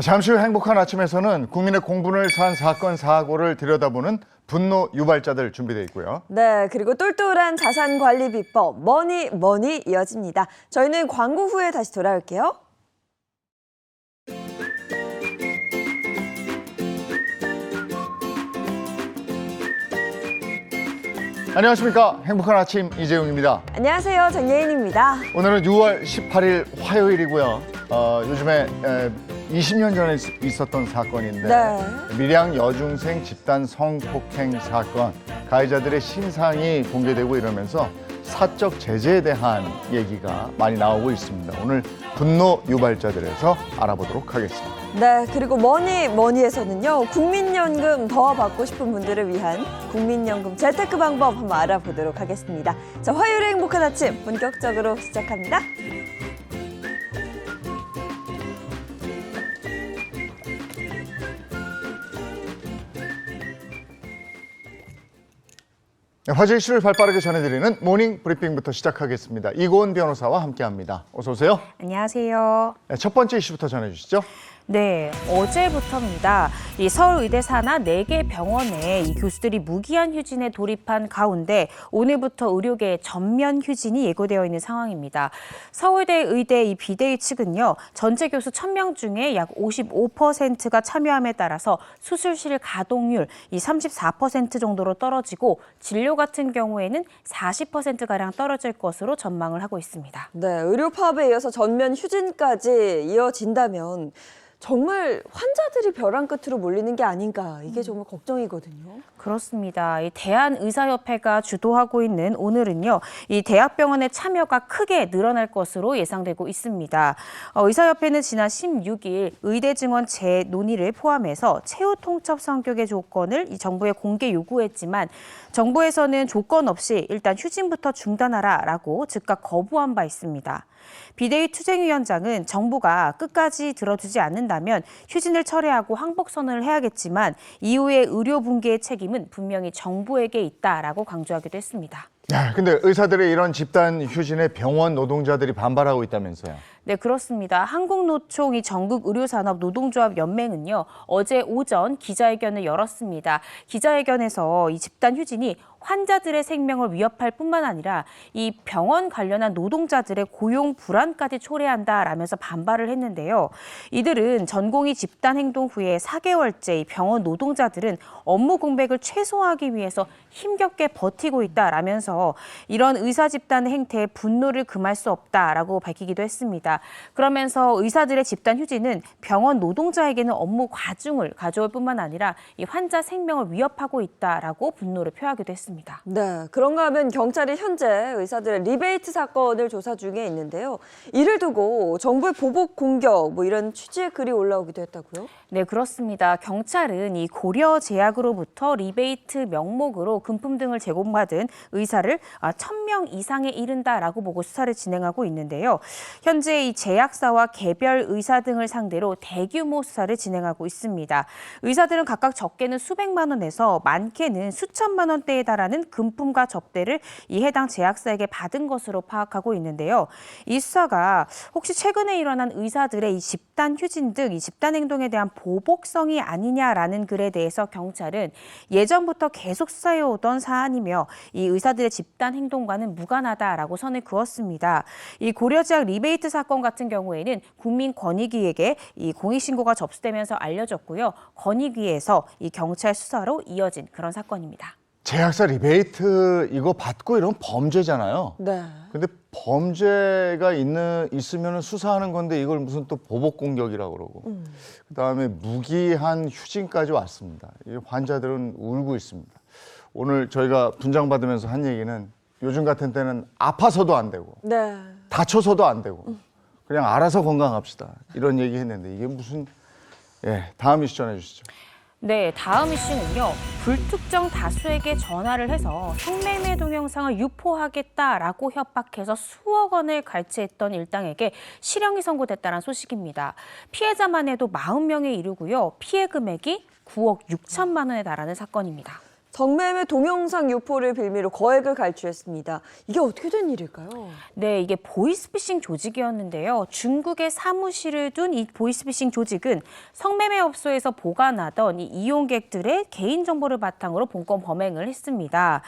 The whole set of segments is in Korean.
잠시 후 행복한 아침에서는 국민의 공분을 산 사건 사고를 들여다보는 분노 유발자들 준비되어 있고요. 네, 그리고 똘똘한 자산 관리 비법 머니 이어집니다. 저희는 광고 후에 다시 돌아올게요. 안녕하십니까. 행복한 아침 이재용입니다. 안녕하세요, 정예인입니다. 오늘은 6월 18일 화요일이고요. 요즘에 20년 전에 있었던 사건인데 네. 밀양 여중생 집단 성폭행 사건, 가해자들의 신상이 공개되고 이러면서 사적 제재에 대한 얘기가 많이 나오고 있습니다. 오늘 분노 유발자들에서 알아보도록 하겠습니다. 네, 그리고 머니에서는요, 국민연금 더 받고 싶은 분들을 위한 국민연금 재테크 방법 한번 알아보도록 하겠습니다. 자, 화요일의 행복한 아침 본격적으로 시작합니다. 화제 이슈를 발빠르게 전해드리는 모닝 브리핑부터 시작하겠습니다. 이고은 변호사와 함께합니다. 어서 오세요. 안녕하세요. 첫 번째 이슈부터 전해주시죠. 네, 어제부터입니다. 이 서울의대 산하 4개 병원에 이 교수들이 무기한 휴진에 돌입한 가운데 오늘부터 의료계 전면 휴진이 예고되어 있는 상황입니다. 서울대 의대 이 비대위 측은요, 전체 교수 1000명 중에 약 55%가 참여함에 따라서 수술실 가동률 이 34% 정도로 떨어지고 진료 같은 경우에는 40%가량 떨어질 것으로 전망을 하고 있습니다. 네, 의료 파업에 이어서 전면 휴진까지 이어진다면 정말 환자들이 벼랑 끝으로 몰리는 게 아닌가, 이게 정말 걱정이거든요. 그렇습니다. 이 대한의사협회가 주도하고 있는 오늘은요, 이 대학병원의 참여가 크게 늘어날 것으로 예상되고 있습니다. 의사협회는 지난 16일 의대 증원 재논의를 포함해서 최후 통첩 성격의 조건을 이 정부에 공개 요구했지만 정부에서는 조건 없이 일단 휴진부터 중단하라라고 즉각 거부한 바 있습니다. 비대위 투쟁위원장은 정부가 끝까지 들어주지 않는다면 휴진을 철회하고 항복선언을 해야겠지만 이후의 의료 붕괴의 책임은 분명히 정부에게 있다라고 강조하기도 했습니다. 근데 의사들의 이런 집단 휴진에 병원 노동자들이 반발하고 있다면서요? 네, 그렇습니다. 한국노총 이 전국의료산업 노동조합 연맹은요, 어제 오전 기자회견을 열었습니다. 기자회견에서 이 집단 휴진이 환자들의 생명을 위협할 뿐만 아니라 이 병원 관련한 노동자들의 고용 불안까지 초래한다라면서 반발을 했는데요. 이들은 전공의 집단 행동 후에 4개월째 이 병원 노동자들은 업무 공백을 최소화하기 위해서 힘겹게 버티고 있다라면서 이런 의사 집단의 행태에 분노를 금할 수 없다라고 밝히기도 했습니다. 그러면서 의사들의 집단 휴진은 병원 노동자에게는 업무 과중을 가져올 뿐만 아니라 이 환자 생명을 위협하고 있다라고 분노를 표하기도 했습니다. 네, 그런가 하면 경찰이 현재 의사들의 리베이트 사건을 조사 중에 있는데요. 이를 두고 정부의 보복 공격, 이런 취지의 글이 올라오기도 했다고요? 네, 그렇습니다. 경찰은 이 고려제약으로부터 리베이트 명목으로 금품 등을 제공받은 의사를 1000명 이상에 이른다라고 보고 수사를 진행하고 있는데요. 현재 이 제약사와 개별 의사 등을 상대로 대규모 수사를 진행하고 있습니다. 의사들은 각각 적게는 수백만 원에서 많게는 수천만 원대에 달하는 금품과 접대를 이 해당 제약사에게 받은 것으로 파악하고 있는데요. 이 수사가 혹시 최근에 일어난 의사들의 이 집단 휴진 등 이 집단 행동에 대한 보복성이 아니냐라는 글에 대해서 경찰은 예전부터 계속 수사해오던 사안이며 이 의사들의 집단 행동과는 무관하다라고 선을 그었습니다. 이 고려제약 리베이트 사건 같은 경우에는 국민권익위에게 이 공익신고가 접수되면서 알려졌고요. 권익위에서 이 경찰 수사로 이어진 그런 사건입니다. 제약사 리베이트 이거 받고 이런 범죄잖아요. 네. 근데 범죄가 있으면 수사하는 건데 이걸 무슨 또 보복 공격이라고 그러고 그다음에 무기한 휴진까지 왔습니다. 이 환자들은 울고 있습니다. 오늘 저희가 분장 받으면서 한 얘기는 요즘 같은 때는 아파서도 안 되고 네. 다쳐서도 안 되고 그냥 알아서 건강합시다. 이런 얘기 했는데 이게 무슨 다음 이슈 전해 주시죠. 네, 다음 이슈는요. 불특정 다수에게 전화를 해서 성매매 동영상을 유포하겠다라고 협박해서 수억 원을 갈취했던 일당에게 실형이 선고됐다는 소식입니다. 피해자만 해도 40명에 이르고요. 피해 금액이 9억 6천만 원에 달하는 사건입니다. 성매매 동영상 유포를 빌미로 거액을 갈취했습니다. 이게 어떻게 된 일일까요? 네, 이게 보이스피싱 조직이었는데요. 중국에 사무실을 둔 이 보이스피싱 조직은 성매매업소에서 보관하던 이 이용객들의 개인정보를 바탕으로 본건 범행을 했습니다.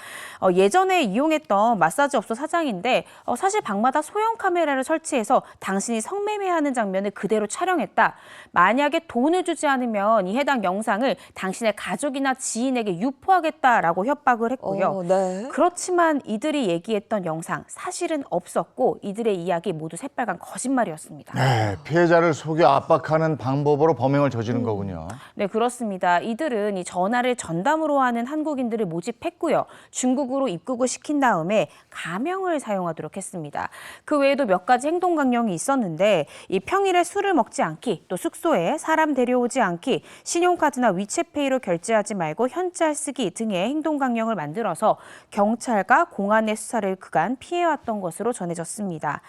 예전에 이용했던 마사지업소 사장인데 사실 방마다 소형 카메라를 설치해서 당신이 성매매하는 장면을 그대로 촬영했다. 만약에 돈을 주지 않으면 이 해당 영상을 당신의 가족이나 지인에게 유포하겠다라고 협박을 했고요. 네. 그렇지만 이들이 얘기했던 영상 사실은 없었고 이들의 이야기 모두 새빨간 거짓말이었습니다. 네, 피해자를 속여 압박하는 방법으로 범행을 저지른 거군요. 네, 그렇습니다. 이들은 이 전화를 전담으로 하는 한국인들을 모집했고요. 중국으로 입국을 시킨 다음에 가명을 사용하도록 했습니다. 그 외에도 몇 가지 행동 강령이 있었는데 이 평일에 술을 먹지 않기, 또 숙소에 사람 데려오지 않기, 신용카드나 위챗페이로 결제하지 말고 현찰 쓰기 등의 행동 강령을 만들어서 경찰과 공안의 수사를 그간 피해왔던 것으로 전해졌습니다.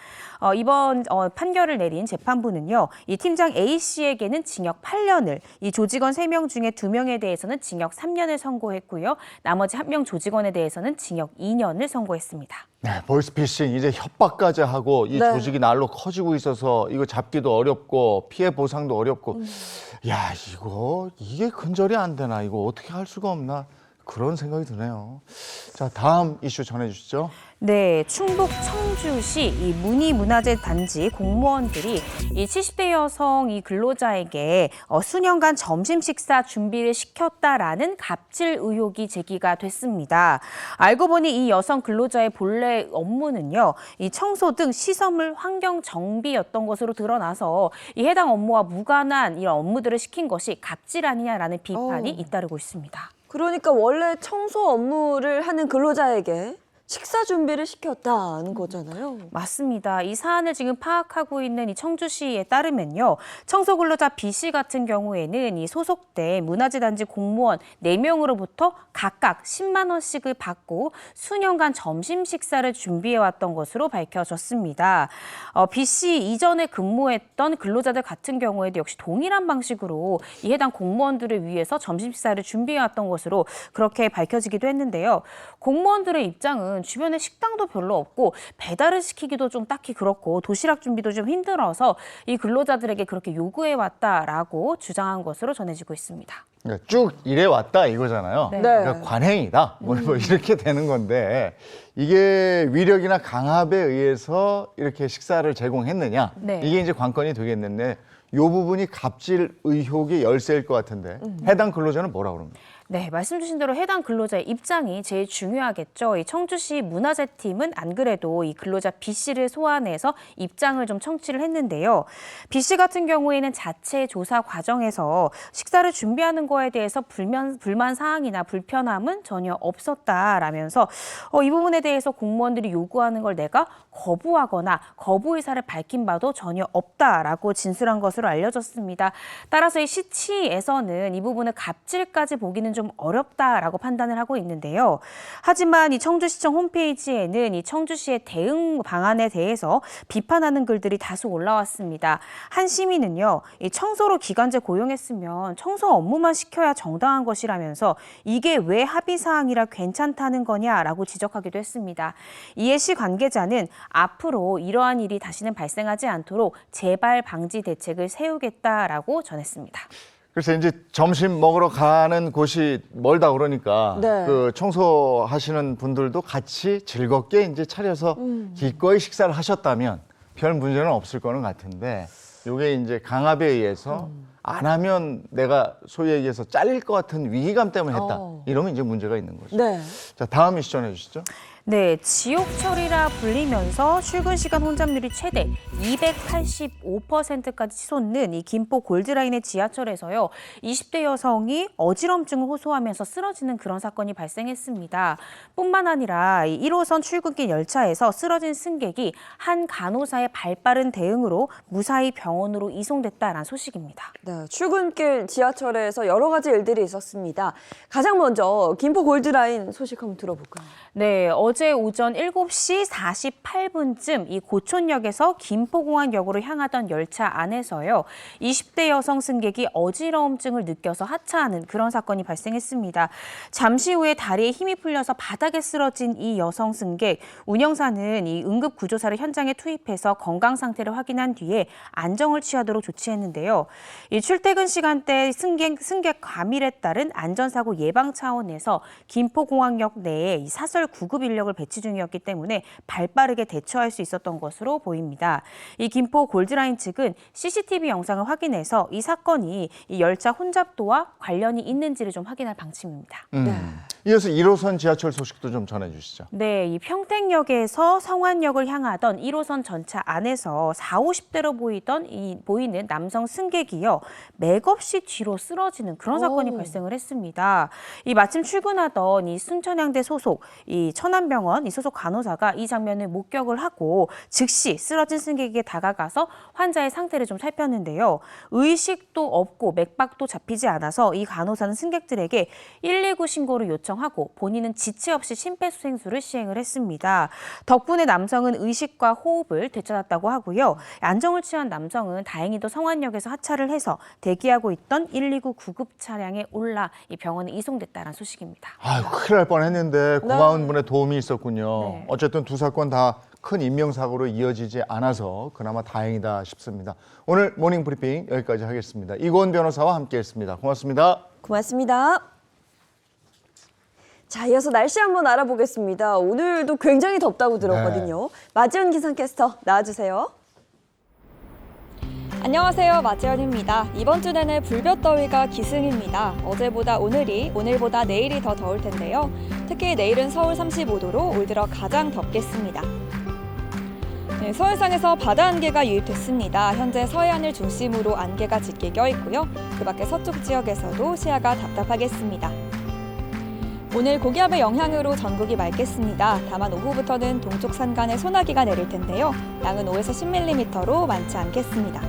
이번 판결을 내린 재판부는요. 이 팀장 A씨에게는 징역 8년을, 이 조직원 3명 중에 2명에 대해서는 징역 3년을 선고했고요. 나머지 1명 조직원에 대해서는 징역 2년을 선고했습니다. 네, 보이스피싱 이제 협박까지 하고 이 네. 조직이 날로 커지고 있어서 이거 잡기도 어렵고 피해 보상도 어렵고 야, 이게 근절이 안 되나? 이거 어떻게 할 수가 없나? 그런 생각이 드네요. 자, 다음 이슈 전해주시죠. 네, 충북 청주시 이 문희문화재 단지 공무원들이 이 70대 여성 이 근로자에게 수년간 점심 식사 준비를 시켰다라는 갑질 의혹이 제기가 됐습니다. 알고 보니 이 여성 근로자의 본래 업무는요, 이 청소 등 시설물 환경 정비였던 것으로 드러나서 이 해당 업무와 무관한 이런 업무들을 시킨 것이 갑질 아니냐라는 비판이 잇따르고 있습니다. 그러니까 원래 청소 업무를 하는 근로자에게 식사 준비를 시켰다는 거잖아요. 맞습니다. 이 사안을 지금 파악하고 있는 이 청주시에 따르면요. 청소 근로자 B씨 같은 경우에는 이 소속된 문화재 단지 공무원 4명으로부터 각각 10만 원씩을 받고 수년간 점심 식사를 준비해왔던 것으로 밝혀졌습니다. B씨 이전에 근무했던 근로자들 같은 경우에도 역시 동일한 방식으로 이 해당 공무원들을 위해서 점심 식사를 준비해왔던 것으로 그렇게 밝혀지기도 했는데요. 공무원들의 입장은 주변에 식당도 별로 없고 배달을 시키기도 좀 딱히 그렇고 도시락 준비도 좀 힘들어서 이 근로자들에게 그렇게 요구해왔다라고 주장한 것으로 전해지고 있습니다. 그러니까 쭉 일해왔다 이거잖아요. 네. 그러니까 관행이다. 뭐 이렇게 되는 건데 이게 위력이나 강압에 의해서 이렇게 식사를 제공했느냐. 네. 이게 이제 관건이 되겠는데 이 부분이 갑질 의혹의 열쇠일 것 같은데 해당 근로자는 뭐라 그럽니까? 네, 말씀 주신 대로 해당 근로자의 입장이 제일 중요하겠죠. 이 청주시 문화재팀은 안 그래도 이 근로자 B씨를 소환해서 입장을 좀 청취를 했는데요. B씨 같은 경우에는 자체 조사 과정에서 식사를 준비하는 거에 대해서 불만 사항이나 불편함은 전혀 없었다라면서 이 부분에 대해서 공무원들이 요구하는 걸 내가 거부하거나 거부 의사를 밝힌 바도 전혀 없다라고 진술한 것으로 알려졌습니다. 따라서 이 시치에서는 이 부분을 갑질까지 보기는 좀 어렵다라고 판단을 하고 있는데요. 하지만 이 청주시청 홈페이지에는 이 청주시의 대응 방안에 대해서 비판하는 글들이 다수 올라왔습니다. 한 시민은요, 이 청소로 기간제 고용했으면 청소 업무만 시켜야 정당한 것이라면서 이게 왜 합의 사항이라 괜찮다는 거냐라고 지적하기도 했습니다. 이에 시 관계자는 앞으로 이러한 일이 다시는 발생하지 않도록 재발 방지 대책을 세우겠다라고 전했습니다. 그래서 이제 점심 먹으러 가는 곳이 멀다 그러니까 네. 그 청소하시는 분들도 같이 즐겁게 이제 차려서 기꺼이 식사를 하셨다면 별 문제는 없을 거는 같은데 이게 이제 강압에 의해서 안 하면 내가 소위 얘기해서 잘릴 것 같은 위기감 때문에 했다. 이러면 이제 문제가 있는 거죠. 네. 자, 다음 이슈 전해 주시죠. 네, 지옥철이라 불리면서 출근 시간 혼잡률이 최대 285%까지 치솟는 이 김포 골드라인의 지하철에서요. 20대 여성이 어지럼증을 호소하면서 쓰러지는 그런 사건이 발생했습니다. 뿐만 아니라 이 1호선 출근길 열차에서 쓰러진 승객이 한 간호사의 발빠른 대응으로 무사히 병원으로 이송됐다라는 소식입니다. 네, 출근길 지하철에서 여러 가지 일들이 있었습니다. 가장 먼저 김포 골드라인 소식 한번 들어볼까요? 네, 어제 오전 7시 48분쯤 이 고촌역에서 김포공항역으로 향하던 열차 안에서요. 20대 여성 승객이 어지러움증을 느껴서 하차하는 그런 사건이 발생했습니다. 잠시 후에 다리에 힘이 풀려서 바닥에 쓰러진 이 여성 승객, 운영사는 이 응급구조사를 현장에 투입해서 건강 상태를 확인한 뒤에 안정을 취하도록 조치했는데요. 이 출퇴근 시간대 승객 과밀에 따른 안전사고 예방 차원에서 김포공항역 내에 이 사설 구급 인력을 배치 중이었기 때문에 발빠르게 대처할 수 있었던 것으로 보입니다. 이 김포 골드라인 측은 CCTV 영상을 확인해서 이 사건이 이 열차 혼잡도와 관련이 있는지를 좀 확인할 방침입니다. 이어서 1호선 지하철 소식도 좀 전해주시죠. 네, 이 평택역에서 성안역을 향하던 1호선 전차 안에서 40, 50대로 보이는 남성 승객이요. 맥없이 뒤로 쓰러지는 그런 사건이 발생을 했습니다. 이 마침 출근하던 이 순천향대 소속 이 천안병원 이 소속 간호사가 이 장면을 목격을 하고 즉시 쓰러진 승객에게 다가가서 환자의 상태를 좀 살폈는데요. 의식도 없고 맥박도 잡히지 않아서 이 간호사는 승객들에게 119 신고를 요청하고 본인은 지체 없이 심폐소생술을 시행을 했습니다. 덕분에 남성은 의식과 호흡을 되찾았다고 하고요. 안정을 취한 남성은 다행히도 성안역에서 하차를 해서 대기하고 있던 119 구급 차량에 올라 이 병원에 이송됐다는 소식입니다. 아유, 큰일 날 뻔했는데 고마운 분의 도움이 있었군요. 네. 어쨌든 두 사건 다 큰 인명사고로 이어지지 않아서 그나마 다행이다 싶습니다. 오늘 모닝 브리핑 여기까지 하겠습니다. 이고은 변호사와 함께했습니다. 고맙습니다. 고맙습니다. 자, 이어서 날씨 한번 알아보겠습니다. 오늘도 굉장히 덥다고 들었거든요. 마지연 기상캐스터 나와주세요. 안녕하세요. 마지연입니다. 이번 주 내내 불볕더위가 기승입니다. 어제보다 오늘보다 내일이 더 더울 텐데요. 특히 내일은 서울 35도로 올 들어 가장 덥겠습니다. 네, 서해상에서 바다 안개가 유입됐습니다. 현재 서해안을 중심으로 안개가 짙게 껴있고요. 그 밖에 서쪽 지역에서도 시야가 답답하겠습니다. 오늘 고기압의 영향으로 전국이 맑겠습니다. 다만 오후부터는 동쪽 산간에 소나기가 내릴 텐데요. 양은 5에서 10mm로 많지 않겠습니다.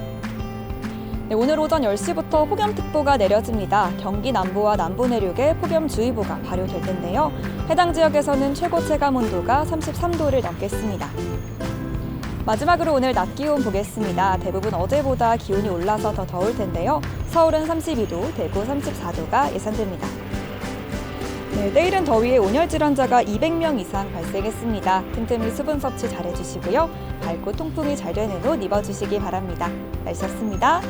네, 오늘 오전 10시부터 폭염특보가 내려집니다. 경기 남부와 남부 내륙에 폭염주의보가 발효될 텐데요. 해당 지역에서는 최고 체감 온도가 33도를 넘겠습니다. 마지막으로 오늘 낮 기온 보겠습니다. 대부분 어제보다 기온이 올라서 더 더울 텐데요. 서울은 32도, 대구 34도가 예상됩니다. 네, 내일은 더위에 온열 질환자가 200명 이상 발생했습니다. 틈틈이 수분 섭취 잘해주시고요. 밝고 통풍이 잘 되는 옷 입어주시기 바랍니다. 날씨였습니다.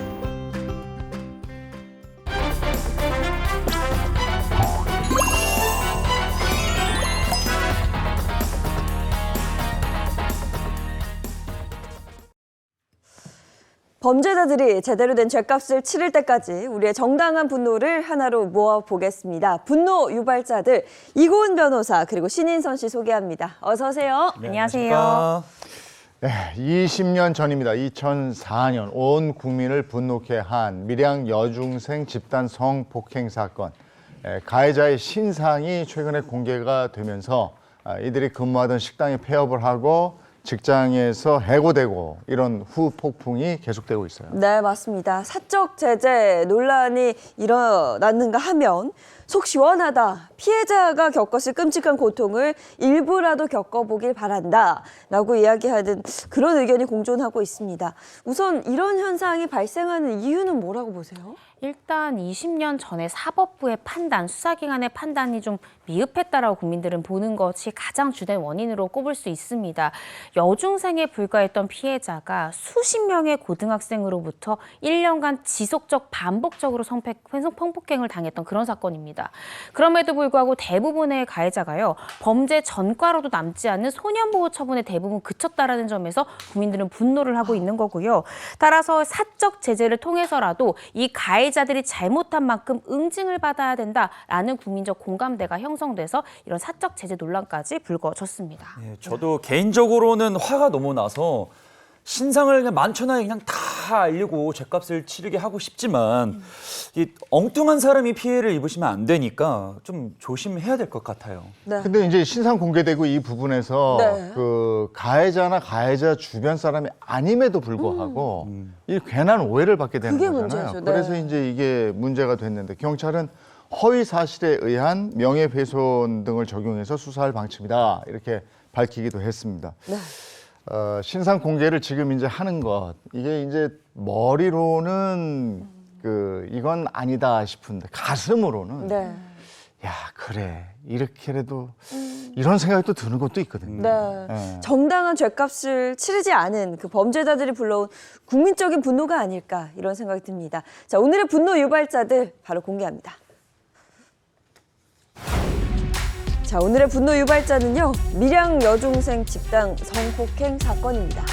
범죄자들이 제대로 된 죄값을 치를 때까지 우리의 정당한 분노를 하나로 모아보겠습니다. 분노 유발자들 이고은 변호사 그리고 신인선 씨 소개합니다. 어서 오세요. 네, 안녕하세요. 네, 20년 전입니다. 2004년 온 국민을 분노케 한 밀양 여중생 집단 성폭행 사건. 가해자의 신상이 최근에 공개가 되면서 이들이 근무하던 식당에 폐업을 하고 직장에서 해고되고 이런 후폭풍이 계속되고 있어요. 네, 맞습니다. 사적 제재 논란이 일어났는가 하면 속 시원하다. 피해자가 겪었을 끔찍한 고통을 일부라도 겪어보길 바란다. 라고 이야기하는 그런 의견이 공존하고 있습니다. 우선 이런 현상이 발생하는 이유는 뭐라고 보세요? 일단 20년 전에 사법부의 판단, 수사기관의 판단이 좀 미흡했다라고 국민들은 보는 것이 가장 주된 원인으로 꼽을 수 있습니다. 여중생에 불과했던 피해자가 수십 명의 고등학생으로부터 1년간 지속적 반복적으로 성폭행을 당했던 그런 사건입니다. 그럼에도 불구하고 대부분의 가해자가요, 범죄 전과로도 남지 않는 소년보호 처분에 대부분 그쳤다라는 점에서 국민들은 분노를 하고 있는 거고요. 따라서 사적 제재를 통해서라도 이 가해자들이 잘못한 만큼 응징을 받아야 된다라는 국민적 공감대가 형성돼서 이런 사적 제재 논란까지 불거졌습니다. 네, 저도 개인적으로는 화가 너무 나서 신상을 그냥 만천하에 그냥 다 알리고 죗값을 치르게 하고 싶지만 이 엉뚱한 사람이 피해를 입으시면 안 되니까 좀 조심해야 될 것 같아요. 네. 근데 이제 신상 공개되고 이 부분에서 네. 그 가해자나 가해자 주변 사람이 아님에도 불구하고 이 괜한 오해를 받게 되는 그게 거잖아요. 문제죠. 네. 그래서 이제 이게 문제가 됐는데 경찰은 허위 사실에 의한 명예훼손 등을 적용해서 수사할 방침이다. 이렇게 밝히기도 했습니다. 네. 신상 공개를 지금 이제 하는 것, 이게 이제 머리로는 이건 아니다 싶은데 가슴으로는 네. 야, 그래. 이렇게라도 이런 생각이 또 드는 것도 있거든요. 네. 네. 정당한 죄값을 치르지 않은 그 범죄자들이 불러온 국민적인 분노가 아닐까 이런 생각이 듭니다. 자, 오늘의 분노 유발자들 바로 공개합니다. 자, 오늘의 분노 유발자는요. 밀양 여중생 집단 성폭행 사건입니다.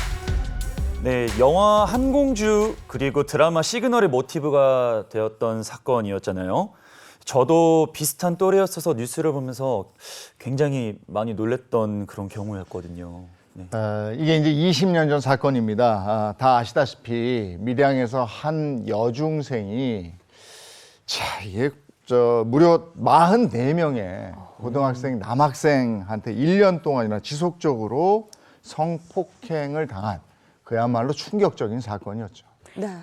네, 영화 한공주 그리고 드라마 시그널의 모티브가 되었던 사건이었잖아요. 저도 비슷한 또래였어서 뉴스를 보면서 굉장히 많이 놀랬던 그런 경우였거든요. 네. 이게 이제 20년 전 사건입니다. 다 아시다시피 밀양에서 한 여중생이 이게 무려 44명의 고등학생, 남학생한테 1년 동안이나 지속적으로 성폭행을 당한 그야말로 충격적인 사건이었죠.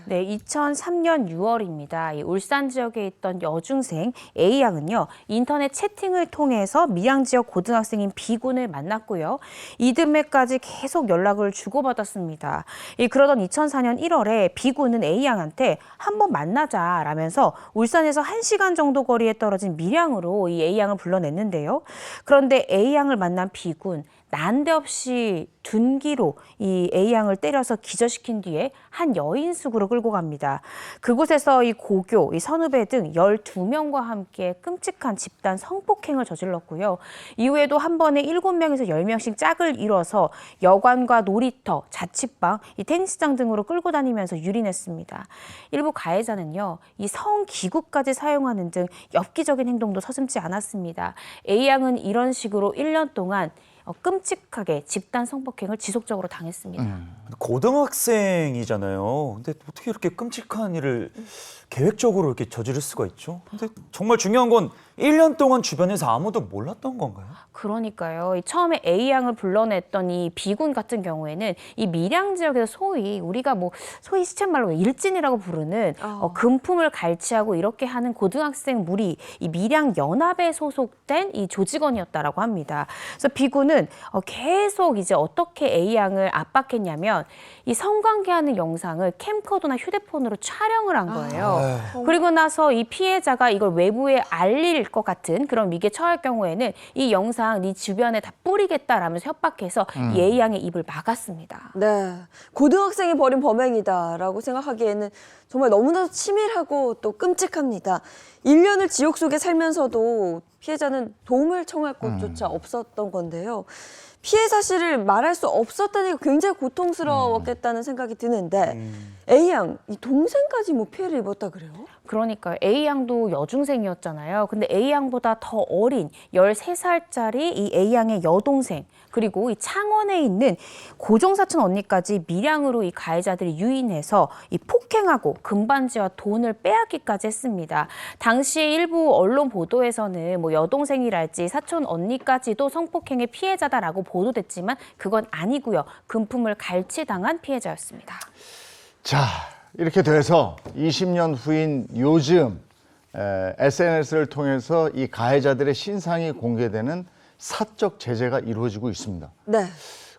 네, 2003년 6월입니다. 이 울산 지역에 있던 여중생 A양은요, 인터넷 채팅을 통해서 밀양 지역 고등학생인 B군을 만났고요. 이듬해까지 계속 연락을 주고받았습니다. 그러던 2004년 1월에 B군은 A양한테 한번 만나자라면서 울산에서 1시간 정도 거리에 떨어진 밀양으로 이 A양을 불러냈는데요. 그런데 A양을 만난 B군, 난데없이 둔기로 이 A양을 때려서 기절시킨 뒤에 한 여인숙으로 끌고 갑니다. 그곳에서 이 고교, 이 선후배 등 12명과 함께 끔찍한 집단 성폭행을 저질렀고요. 이후에도 한 번에 7명에서 10명씩 짝을 이뤄서 여관과 놀이터, 자취방, 이 테니스장 등으로 끌고 다니면서 유린했습니다. 일부 가해자는요, 이 성기구까지 사용하는 등 엽기적인 행동도 서슴지 않았습니다. A양은 이런 식으로 1년 동안 끔찍하게 집단 성폭행을 지속적으로 당했습니다. 고등학생이잖아요. 근데 어떻게 이렇게 끔찍한 일을 계획적으로 이렇게 저지를 수가 있죠? 근데 정말 중요한 건 1년 동안 주변에서 아무도 몰랐던 건가요? 그러니까요. 처음에 A양을 불러냈던 이 B군 같은 경우에는 이 밀양 지역에서 소위 우리가 소위 시쳇말로 일진이라고 부르는 금품을 갈취하고 이렇게 하는 고등학생 무리, 이 밀양 연합에 소속된 이 조직원이었다라고 합니다. 그래서 B군은 계속 이제 어떻게 A양을 압박했냐면 이 성관계하는 영상을 캠코더나 휴대폰으로 촬영을 한 거예요. 그리고 나서 이 피해자가 이걸 외부에 알릴 것 같은 그런 위기에 처할 경우에는 이 영상 네 주변에 다 뿌리겠다라면서 협박해서 이 A양의 입을 막았습니다. 네, 고등학생이 벌인 범행이다라고 생각하기에는 정말 너무나도 치밀하고 또 끔찍합니다. 1년을 지옥 속에 살면서도 피해자는 도움을 청할 곳조차 없었던 건데요. 피해 사실을 말할 수 없었다는 게 굉장히 고통스러웠겠다는 생각이 드는데 A양, 이 동생까지 피해를 입었다 그래요? 그러니까요. A양도 여중생이었잖아요. 근데 A양보다 더 어린 13살짜리 이 A양의 여동생, 그리고 이 창원에 있는 고종사촌 언니까지 밀양으로 이 가해자들이 유인해서 이 폭행하고 금반지와 돈을 빼앗기까지 했습니다. 당시 일부 언론 보도에서는 여동생이랄지 사촌 언니까지도 성폭행의 피해자다라고 보도됐지만 그건 아니고요. 금품을 갈취당한 피해자였습니다. 자, 이렇게 돼서 20년 후인 요즘 SNS를 통해서 이 가해자들의 신상이 공개되는 사적 제재가 이루어지고 있습니다. 네.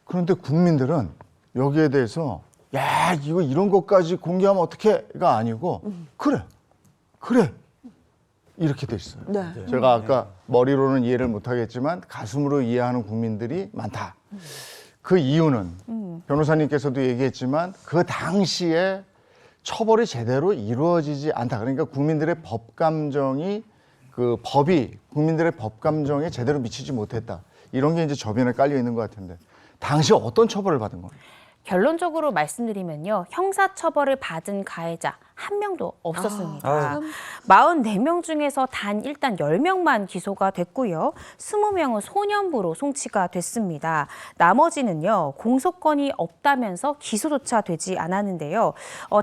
그런데 국민들은 여기에 대해서 야, 이거 이런 것까지 공개하면 어떡해가 아니고 그래 이렇게 돼 있어요. 네. 제가 아까 머리로는 이해를 못하겠지만 가슴으로 이해하는 국민들이 많다. 그 이유는 변호사님께서도 얘기했지만 그 당시에 처벌이 제대로 이루어지지 않다. 그러니까 국민들의 법 감정이 법이 국민들의 법 감정에 제대로 미치지 못했다. 이런 게 이제 저변에 깔려 있는 것 같은데 당시 어떤 처벌을 받은 겁니까? 결론적으로 말씀드리면요. 형사처벌을 받은 가해자 한 명도 없었습니다. 44명 중에서 일단 10명만 기소가 됐고요. 20명은 소년부로 송치가 됐습니다. 나머지는요. 공소권이 없다면서 기소조차 되지 않았는데요.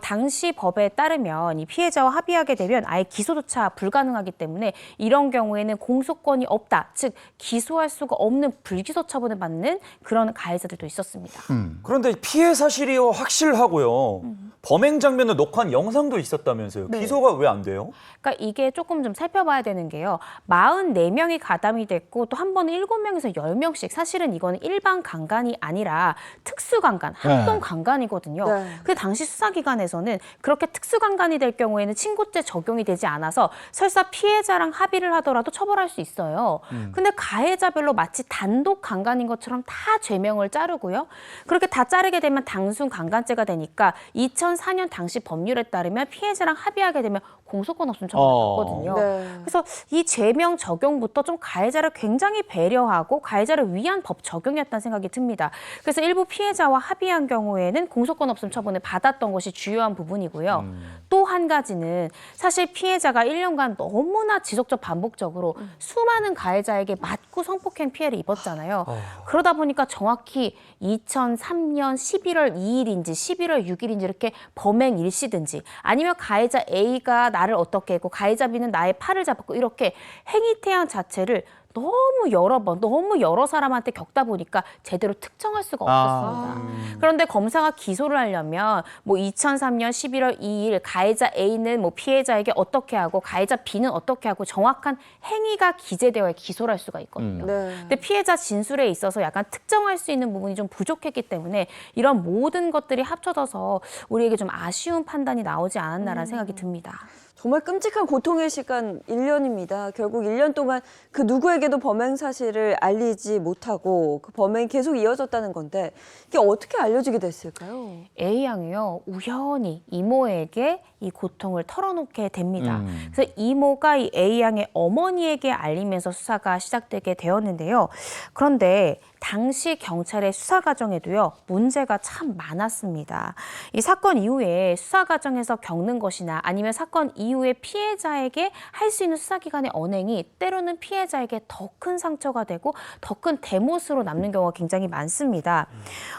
당시 법에 따르면 이 피해자와 합의하게 되면 아예 기소조차 불가능하기 때문에 이런 경우에는 공소권이 없다. 즉 기소할 수가 없는 불기소 처분을 받는 그런 가해자들도 있었습니다. 그런데 피해 사실이 확실하고요. 범행 장면을 녹화한 영상 명도 있었다면서요. 기소가 왜 안 돼요? 그러니까 이게 조금 좀 살펴봐야 되는 게요. 44명이 가담이 됐고 또 한 번은 7명에서 10명씩 사실은 이거는 일반 강간이 아니라 특수강간, 합동 강간이거든요. 네. 근데 당시 수사기관에서는 그렇게 특수강간이 될 경우에는 친고죄 적용이 되지 않아서 설사 피해자랑 합의를 하더라도 처벌할 수 있어요. 근데 가해자별로 마치 단독 강간인 것처럼 다 죄명을 자르고요. 그렇게 다 자르게 되면 단순 강간죄가 되니까 2004년 당시 법률에 따르면 피해자랑 합의하게 되면 공소권 없음 처벌을 받거든요. 네. 그래서 이 죄명 적용부터 좀 가해자를 굉장히 배려하고 가해자를 위한 법 적용이었다는 생각이 듭니다. 그래서 일부 피해자와 합의한 경우에는 공소권 없음 처분을 받았던 것이 주요한 부분이고요. 또 한 가지는 사실 피해자가 1년간 너무나 지속적 반복적으로 수많은 가해자에게 맞고 성폭행 피해를 입었잖아요. 그러다 보니까 정확히 2003년 11월 2일인지 11월 6일인지 이렇게 범행 일시든지 아니면 가해자 A가 나를 어떻게 했고 가해자 B는 나의 팔을 잡았고 이렇게 행위태양 자체를 너무 여러 번, 너무 여러 사람한테 겪다 보니까 제대로 특정할 수가 없었습니다. 그런데 검사가 기소를 하려면 뭐 2003년 11월 2일 가해자 A는 뭐 피해자에게 어떻게 하고 가해자 B는 어떻게 하고 정확한 행위가 기재되어야 기소를 할 수가 있거든요. 네. 근데 피해자 진술에 있어서 약간 특정할 수 있는 부분이 좀 부족했기 때문에 이런 모든 것들이 합쳐져서 우리에게 좀 아쉬운 판단이 나오지 않았나라는 생각이 듭니다. 정말 끔찍한 고통의 시간 1년입니다. 결국 1년 동안 그 누구에게도 범행 사실을 알리지 못하고 그 범행이 계속 이어졌다는 건데 이게 어떻게 알려지게 됐을까요? A양이요, 우연히 이모에게 이 고통을 털어놓게 됩니다. 그래서 이모가 이 A양의 어머니에게 알리면서 수사가 시작되게 되었는데요. 그런데 당시 경찰의 수사 과정에도요, 문제가 참 많았습니다. 이 사건 이후에 수사 과정에서 겪는 것이나 아니면 사건 이후에 피해자에게 할 수 있는 수사기관의 언행이 때로는 피해자에게 더 큰 상처가 되고 더 큰 대못으로 남는 경우가 굉장히 많습니다.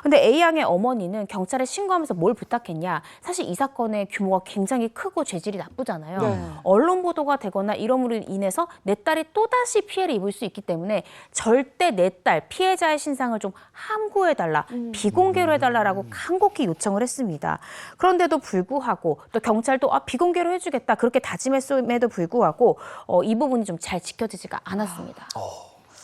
근데 A양의 어머니는 경찰에 신고하면서 뭘 부탁했냐? 사실 이 사건의 규모가 굉장히 크고 죄질이 나쁘잖아요. 네. 언론 보도가 되거나 이러므로 인해서 내 딸이 또다시 피해를 입을 수 있기 때문에 절대 내 딸, 피해자의 신상을 좀 함구해달라, 비공개로 해달라라고 간곡히 요청을 했습니다. 그런데도 불구하고 또 경찰도 비공개로 해주겠다 그렇게 다짐했음에도 불구하고 이 부분이 좀 잘 지켜지지가 않았습니다.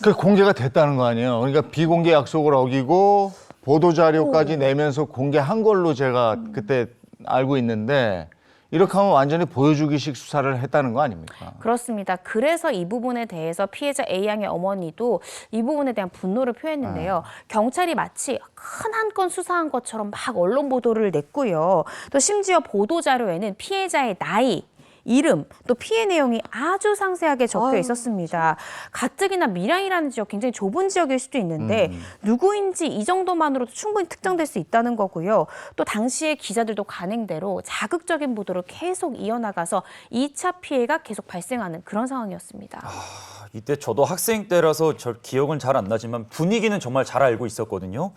그 공개가 됐다는 거 아니에요. 그러니까 비공개 약속을 어기고 보도자료까지 내면서 공개한 걸로 제가 그때 알고 있는데 이렇게 하면 완전히 보여주기식 수사를 했다는 거 아닙니까? 그렇습니다. 그래서 이 부분에 대해서 피해자 A양의 어머니도 이 부분에 대한 분노를 표했는데요. 경찰이 마치 큰 한 건 수사한 것처럼 막 언론 보도를 냈고요. 또 심지어 보도자료에는 피해자의 나이, 이름, 또 피해 내용이 아주 상세하게 적혀 있었습니다. 가뜩이나 밀양이라는 지역 굉장히 좁은 지역일 수도 있는데 누구인지 이 정도만으로도 충분히 특정될 수 있다는 거고요. 또 당시에 기자들도 관행대로 자극적인 보도를 계속 이어나가서 2차 피해가 계속 발생하는 그런 상황이었습니다. 이때 저도 학생 때라서 저 기억은 잘 안 나지만 분위기는 정말 잘 알고 있었거든요.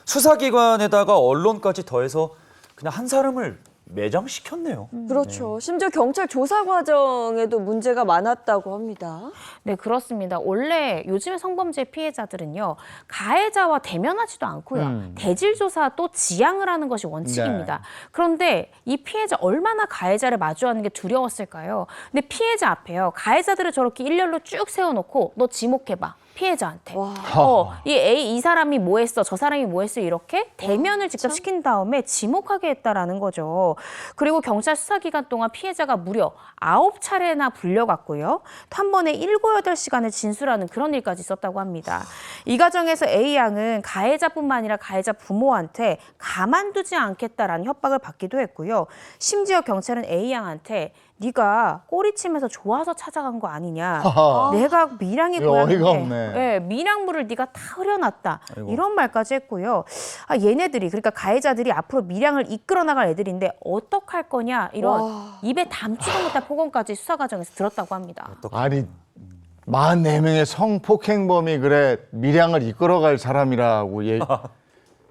수사기관에다가 언론까지 더해서 그냥 한 사람을 매장시켰네요. 그렇죠. 심지어 경찰 조사 과정에도 문제가 많았다고 합니다. 네, 그렇습니다. 원래 요즘의 성범죄 피해자들은요, 가해자와 대면하지도 않고요. 대질 조사 또 지양을 하는 것이 원칙입니다. 그런데 이 피해자 얼마나 가해자를 마주하는 게 두려웠을까요? 근데 피해자 앞에요, 가해자들을 저렇게 일렬로 쭉 세워놓고 너 지목해봐. 피해자한테. 이 사람이 뭐 했어, 저 사람이 뭐 했어 이렇게 대면을 직접 시킨 다음에 지목하게 했다라는 거죠. 그리고 경찰 수사기간 동안 피해자가 무려 9차례나 불려갔고요. 또 한 번에 7, 8시간을 진술하는 그런 일까지 있었다고 합니다. 이 과정에서 A양은 가해자뿐만 아니라 가해자 부모한테 가만두지 않겠다라는 협박을 받기도 했고요. 심지어 경찰은 A양한테 네가 꼬리치면서 좋아서 찾아간 거 아니냐. 내가 밀양의 이거 어이가 고향인데 없네. 밀양물을 네가 다 흐려놨다. 아이고. 이런 말까지 했고요. 얘네들이 그러니까 가해자들이 앞으로 밀양을 이끌어 나갈 애들인데 어떡할 거냐 이런 입에 담지도 못할 폭언까지 수사 과정에서 들었다고 합니다. 아니 44명의 성폭행범이 그래 밀양을 이끌어갈 사람이라고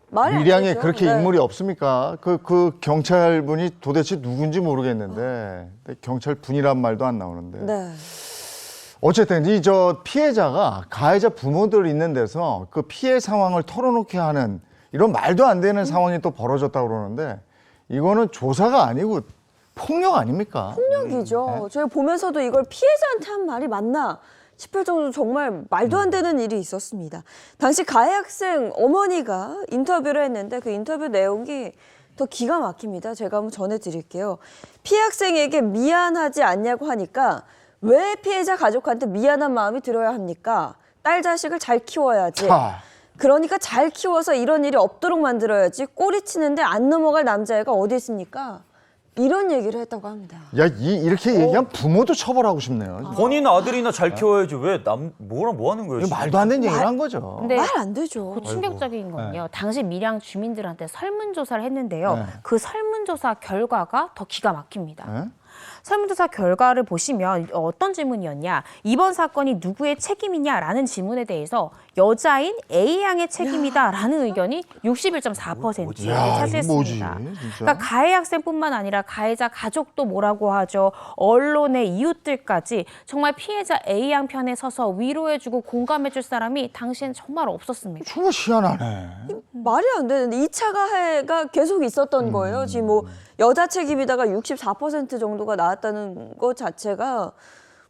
말이 안 밀양에 되죠. 그렇게 네. 인물이 없습니까? 그 경찰분이 도대체 누군지 모르겠는데 경찰 분이란 말도 안 나오는데 네. 어쨌든 이 저 피해자가 가해자 부모들 있는 데서 그 피해 상황을 털어놓게 하는 이런 말도 안 되는 상황이 또 벌어졌다고 그러는데 이거는 조사가 아니고 폭력 아닙니까? 폭력이죠. 저희 보면서도 이걸 피해자한테 한 말이 맞나 싶을 정도로 정말 말도 안 되는 일이 있었습니다. 당시 가해 학생 어머니가 인터뷰를 했는데 그 인터뷰 내용이 더 기가 막힙니다. 제가 한번 전해드릴게요. 피해 학생에게 미안하지 않냐고 하니까 왜 피해자 가족한테 미안한 마음이 들어야 합니까? 딸 자식을 잘 키워야지. 자, 그러니까 잘 키워서 이런 일이 없도록 만들어야지. 꼬리 치는데 안 넘어갈 남자애가 어디 있습니까? 이런 얘기를 했다고 합니다. 야, 이렇게 얘기하면 부모도 처벌하고 싶네요. 본인 아들이나 잘 키워야지 왜 뭐랑 뭐 하는 거예요? 이거 지금? 말도 안 되는 얘기를 한 거죠. 근데 말 안 되죠. 그 충격적인 건요. 당시 밀양 주민들한테 설문조사를 했는데요. 네. 그 설문조사 결과가 더 기가 막힙니다. 네? 설문조사 결과를 보시면 어떤 질문이었냐. 이번 사건이 누구의 책임이냐라는 질문에 대해서 여자인 A양의 책임이다라는 의견이 61.4%를 야, 이거 차지했습니다. 뭐지, 진짜? 그러니까 가해 학생뿐만 아니라 가해자 가족도 뭐라고 하죠. 언론의 이웃들까지 정말 피해자 A양 편에 서서 위로해주고 공감해줄 사람이 당시엔 정말 없었습니다. 정말 희한하네. 말이 안 되는데 2차 가해가 계속 있었던 거예요. 지금 뭐 여자 책임이다가 64% 정도가 나왔다는 것 자체가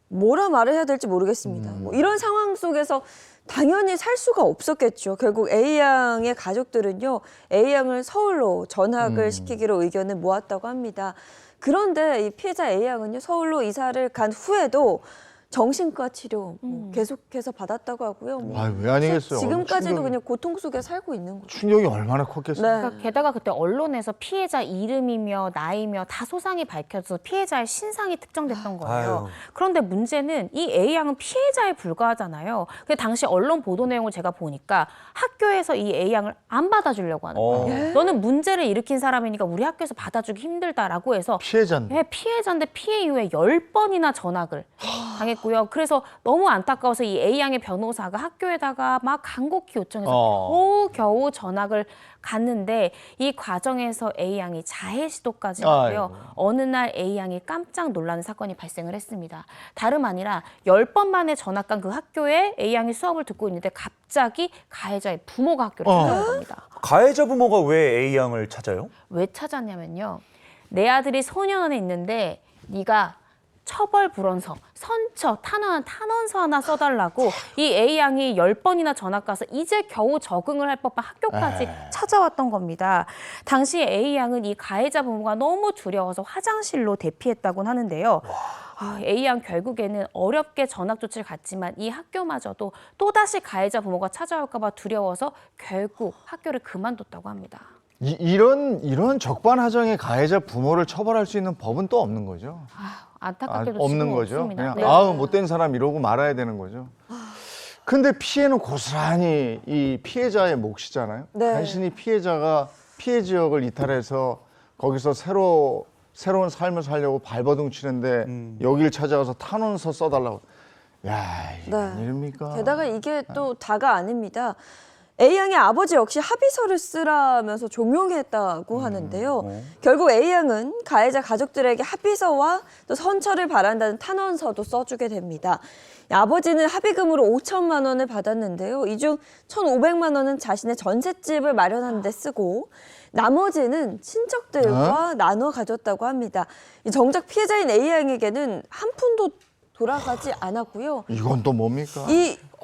뭐라 말을 해야 될지 모르겠습니다. 뭐 이런 상황 속에서 당연히 살 수가 없었겠죠. 결국 A양의 가족들은요, A양을 서울로 전학을 시키기로 의견을 모았다고 합니다. 그런데 이 피해자 A양은요, 서울로 이사를 간 후에도 정신과 치료 뭐 계속해서 받았다고 하고요. 뭐 아유, 왜 아니겠어요. 지금까지도 충격이- 그냥 고통 속에 살고 있는 거죠. 충격이 얼마나 컸겠어요. 네. 그러니까 게다가 그때 언론에서 피해자 이름이며 나이며 다 소상히 밝혀져서 피해자의 신상이 특정됐던 거예요. 아유. 그런데 문제는 이 A양은 피해자에 불과하잖아요. 근데 당시 언론 보도 내용을 제가 보니까 학교에서 이 A양을 안 받아주려고 하는 거예요. 너는 문제를 일으킨 사람이니까 우리 학교에서 받아주기 힘들다라고 해서 피해자인데. 네, 피해자인데 피해 이후에 10번이나 전학을 당했고요. 그래서 너무 안타까워서 이 A양의 변호사가 학교에다가 막 간곡히 요청해서 겨우 전학을 갔는데 이 과정에서 A양이 자해 시도까지 하고요. 아이고. 어느 날 A양이 깜짝 놀라는 사건이 발생을 했습니다. 다름 아니라 10번 만에 전학 간 그 학교에 A양이 수업을 듣고 있는데 갑자기 가해자의 부모가 학교를 찾아온 겁니다. 가해자 부모가 왜 A 양을 찾아요? 왜 찾았냐면요. 내 아들이 소년원에 있는데 네가 처벌 불원서, 선처, 탄원서 하나 써달라고 이 A양이 10번이나 전학 가서 이제 겨우 적응을 할 법한 학교까지 찾아왔던 겁니다. 당시 A양은 이 가해자 부모가 너무 두려워서 화장실로 대피했다곤 하는데요. A양 결국에는 어렵게 전학 조치를 갔지만 이 학교마저도 또다시 가해자 부모가 찾아올까 봐 두려워서 결국 학교를 그만뒀다고 합니다. 이런 적반하장의 가해자 부모를 처벌할 수 있는 법은 또 없는 거죠. 안타깝게도 없는 지금은 거죠. 없습니다. 그냥 네. 아우 못된 사람 이러고 말아야 되는 거죠. 근데 피해는 고스란히 이 피해자의 몫이잖아요. 네. 간신히 피해자가 피해 지역을 이탈해서 거기서 새로운 삶을 살려고 발버둥 치는데 여기를 찾아가서 탄원서 써달라고. 야, 이게 네. 웬일입니까? 게다가 이게 또 다가 아닙니다. A양의 아버지 역시 합의서를 쓰라면서 종용했다고 하는데요. 결국 A양은 가해자 가족들에게 합의서와 또 선처를 바란다는 탄원서도 써주게 됩니다. 아버지는 합의금으로 5천만 원을 받았는데요. 이 중 1,500만 원은 자신의 전셋집을 마련하는 데 쓰고 나머지는 친척들과 나눠 가졌다고 합니다. 이 정작 피해자인 A양에게는 한 푼도 돌아가지 않았고요. 이건 또 뭡니까?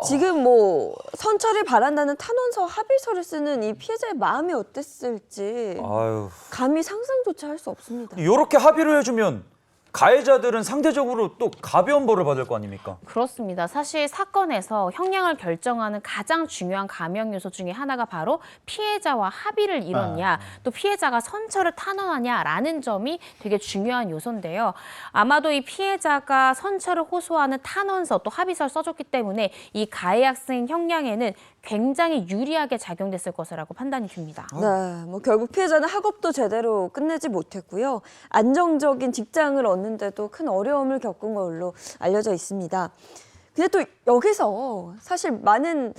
지금 뭐 선처를 바란다는 탄원서 합의서를 쓰는 이 피해자의 마음이 어땠을지 아유. 감히 상상조차 할 수 없습니다. 이렇게 합의를 해주면 가해자들은 상대적으로 또 가벼운 벌을 받을 거 아닙니까? 그렇습니다. 사실 사건에서 형량을 결정하는 가장 중요한 감형 요소 중에 하나가 바로 피해자와 합의를 이뤘냐, 또 피해자가 선처를 탄원하냐라는 점이 되게 중요한 요소인데요. 아마도 이 피해자가 선처를 호소하는 탄원서 또 합의서를 써줬기 때문에 이 가해 학생 형량에는 굉장히 유리하게 작용됐을 것이라고 판단이 듭니다. 네, 뭐 결국 피해자는 학업도 제대로 끝내지 못했고요. 안정적인 직장을 얻는데도 큰 어려움을 겪은 걸로 알려져 있습니다. 근데 또 여기서 사실 많은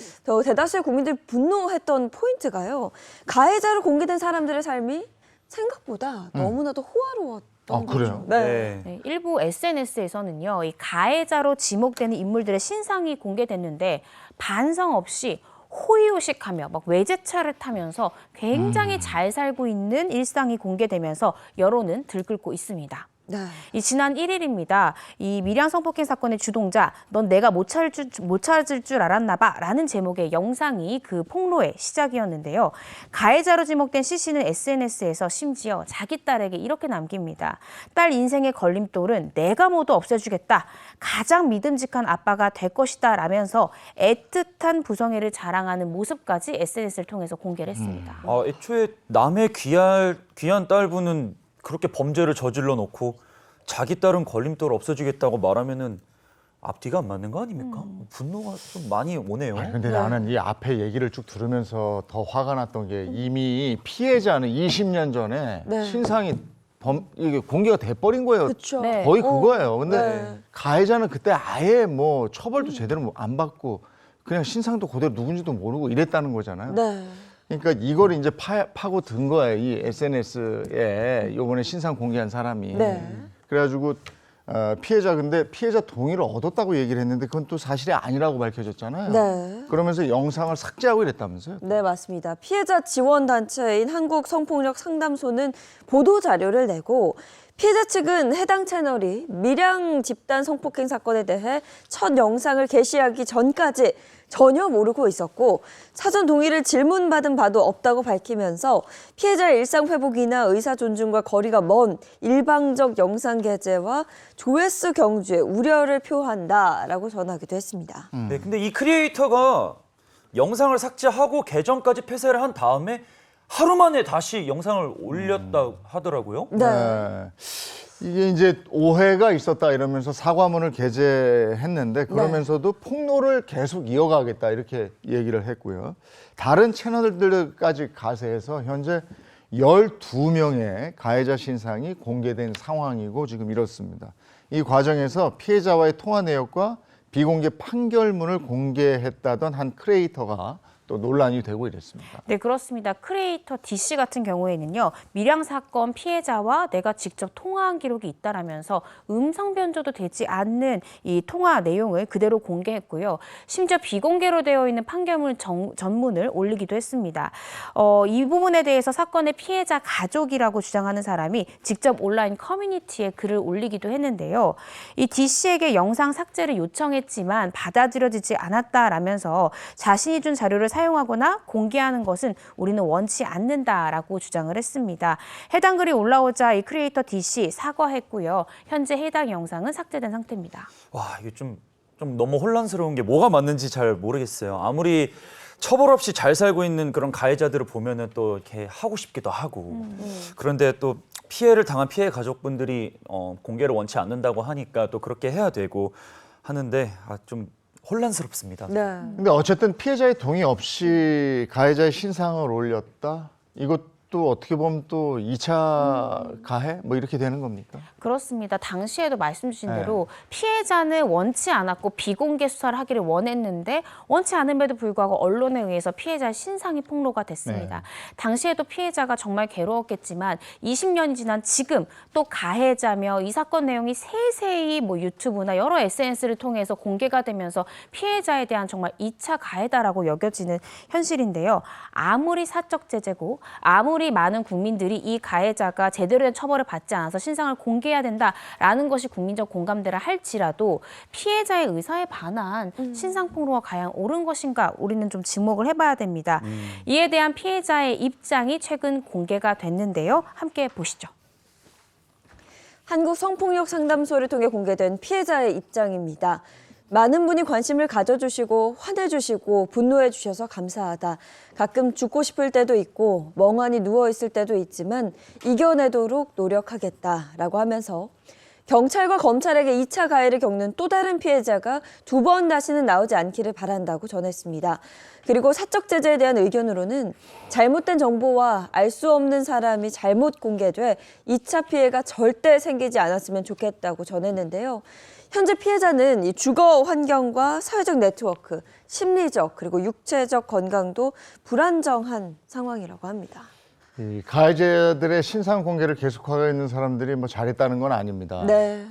대다수의 국민들이 분노했던 포인트가요. 가해자로 공개된 사람들의 삶이 생각보다 너무나도 호화로웠던 그래요? 거죠. 네. 네, 일부 SNS에서는요, 이 가해자로 지목되는 인물들의 신상이 공개됐는데 반성 없이 호의호식하며 막 외제차를 타면서 굉장히 잘 살고 있는 일상이 공개되면서 여론은 들끓고 있습니다. 네. 이 지난 1일입니다. 이 밀양 성폭행 사건의 주동자, 넌 내가 못 찾을 줄 알았나 봐 라는 제목의 영상이 그 폭로의 시작이었는데요. 가해자로 지목된 C씨는 SNS에서 심지어 자기 딸에게 이렇게 남깁니다. 딸 인생의 걸림돌은 내가 모두 없애주겠다. 가장 믿음직한 아빠가 될 것이다 라면서 애틋한 부성애를 자랑하는 모습까지 SNS를 통해서 공개를 했습니다. 애초에 남의 귀한 딸분은 그렇게 범죄를 저질러 놓고 자기 딸은 걸림돌 없어지겠다고 말하면은 앞뒤가 안 맞는 거 아닙니까? 분노가 좀 많이 오네요. 근데 나는 이 앞에 얘기를 쭉 들으면서 더 화가 났던 게 이미 피해자는 20년 전에 네. 신상이 이게 공개가 돼버린 거예요. 그쵸. 네. 거의 그거예요. 근데 네. 가해자는 그때 아예 뭐 처벌도 제대로 안 받고 그냥 신상도 그대로 누군지도 모르고 이랬다는 거잖아요. 네. 그러니까 이걸 이제 파고 든 거예요. 이 SNS에 이번에 신상 공개한 사람이. 네. 그래가지고 피해자 근데 피해자 동의를 얻었다고 얘기를 했는데 그건 또 사실이 아니라고 밝혀졌잖아요. 네. 그러면서 영상을 삭제하고 이랬다면서요? 네, 맞습니다. 피해자 지원 단체인 한국성폭력 상담소는 보도 자료를 내고 피해자 측은 해당 채널이 밀양 집단 성폭행 사건에 대해 첫 영상을 게시하기 전까지 전혀 모르고 있었고 사전 동의를 질문받은 바도 없다고 밝히면서 피해자의 일상 회복이나 의사 존중과 거리가 먼 일방적 영상 게재와 조회수 경주에 우려를 표한다라고 전하기도 했습니다. 네, 근데 이 크리에이터가 영상을 삭제하고 계정까지 폐쇄를 한 다음에 하루 만에 다시 영상을 올렸다 하더라고요. 네. 이게 이제 오해가 있었다 이러면서 사과문을 게재했는데 그러면서도 폭로를 계속 이어가겠다 이렇게 얘기를 했고요. 다른 채널들까지 가세해서 현재 12명의 가해자 신상이 공개된 상황이고 지금 이렇습니다. 이 과정에서 피해자와의 통화 내역과 비공개 판결문을 공개했다던 한 크리에이터가 또 논란이 되고 이랬습니다. 네, 그렇습니다. 크리에이터 D씨 같은 경우에는요. 밀양 사건 피해자와 내가 직접 통화한 기록이 있다라면서 음성 변조도 되지 않는 이 통화 내용을 그대로 공개했고요. 심지어 비공개로 되어 있는 판결문 전문을 올리기도 했습니다. 이 부분에 대해서 사건의 피해자 가족이라고 주장하는 사람이 직접 온라인 커뮤니티에 글을 올리기도 했는데요. 이 D씨에게 영상 삭제를 요청했지만 받아들여지지 않았다라면서 자신이 준 자료를 사용하거나 공개하는 것은 우리는 원치 않는다라고 주장을 했습니다. 해당 글이 올라오자 이 크리에이터 D씨 사과했고요. 현재 해당 영상은 삭제된 상태입니다. 와, 이게 좀 너무 혼란스러운 게 뭐가 맞는지 잘 모르겠어요. 아무리 처벌 없이 잘 살고 있는 그런 가해자들을 보면은 또 이렇게 하고 싶기도 하고. 그런데 또 피해를 당한 피해 가족분들이 공개를 원치 않는다고 하니까 또 그렇게 해야 되고 하는데 좀 혼란스럽습니다. 네. 근데 어쨌든 피해자의 동의 없이 가해자의 신상을 올렸다? 이것도 어떻게 보면 또 2차 가해? 뭐 이렇게 되는 겁니까? 그렇습니다. 당시에도 말씀 주신 네. 대로 피해자는 원치 않았고 비공개 수사를 하기를 원했는데 원치 않음에도 불구하고 언론에 의해서 피해자의 신상이 폭로가 됐습니다. 네. 당시에도 피해자가 정말 괴로웠겠지만 20년이 지난 지금 또 가해자며 이 사건 내용이 세세히 뭐 유튜브나 여러 SNS를 통해서 공개가 되면서 피해자에 대한 정말 2차 가해다라고 여겨지는 현실인데요. 아무리 사적 제재고 아무리 많은 국민들이 이 가해자가 제대로 된 처벌을 받지 않아서 신상을 공개해야 된다라는 것이 국민적 공감대를 할지라도 피해자의 의사에 반한 신상 폭로가 과연 옳은 것인가 우리는 좀 지목을 해봐야 됩니다. 이에 대한 피해자의 입장이 최근 공개가 됐는데요. 함께 보시죠. 한국 성폭력 상담소를 통해 공개된 피해자의 입장입니다. 많은 분이 관심을 가져주시고 화내주시고 분노해주셔서 감사하다. 가끔 죽고 싶을 때도 있고 멍하니 누워있을 때도 있지만 이겨내도록 노력하겠다라고 하면서 경찰과 검찰에게 2차 가해를 겪는 또 다른 피해자가 2번 다시는 나오지 않기를 바란다고 전했습니다. 그리고 사적 제재에 대한 의견으로는 잘못된 정보와 알 수 없는 사람이 잘못 공개돼 2차 피해가 절대 생기지 않았으면 좋겠다고 전했는데요. 현재 피해자는 이 주거 환경과 사회적 네트워크, 심리적 그리고 육체적 건강도 불안정한 상황이라고 합니다. 이 가해자들의 신상 공개를 계속하고 있는 사람들이 뭐 잘했다는 건 아닙니다. 네.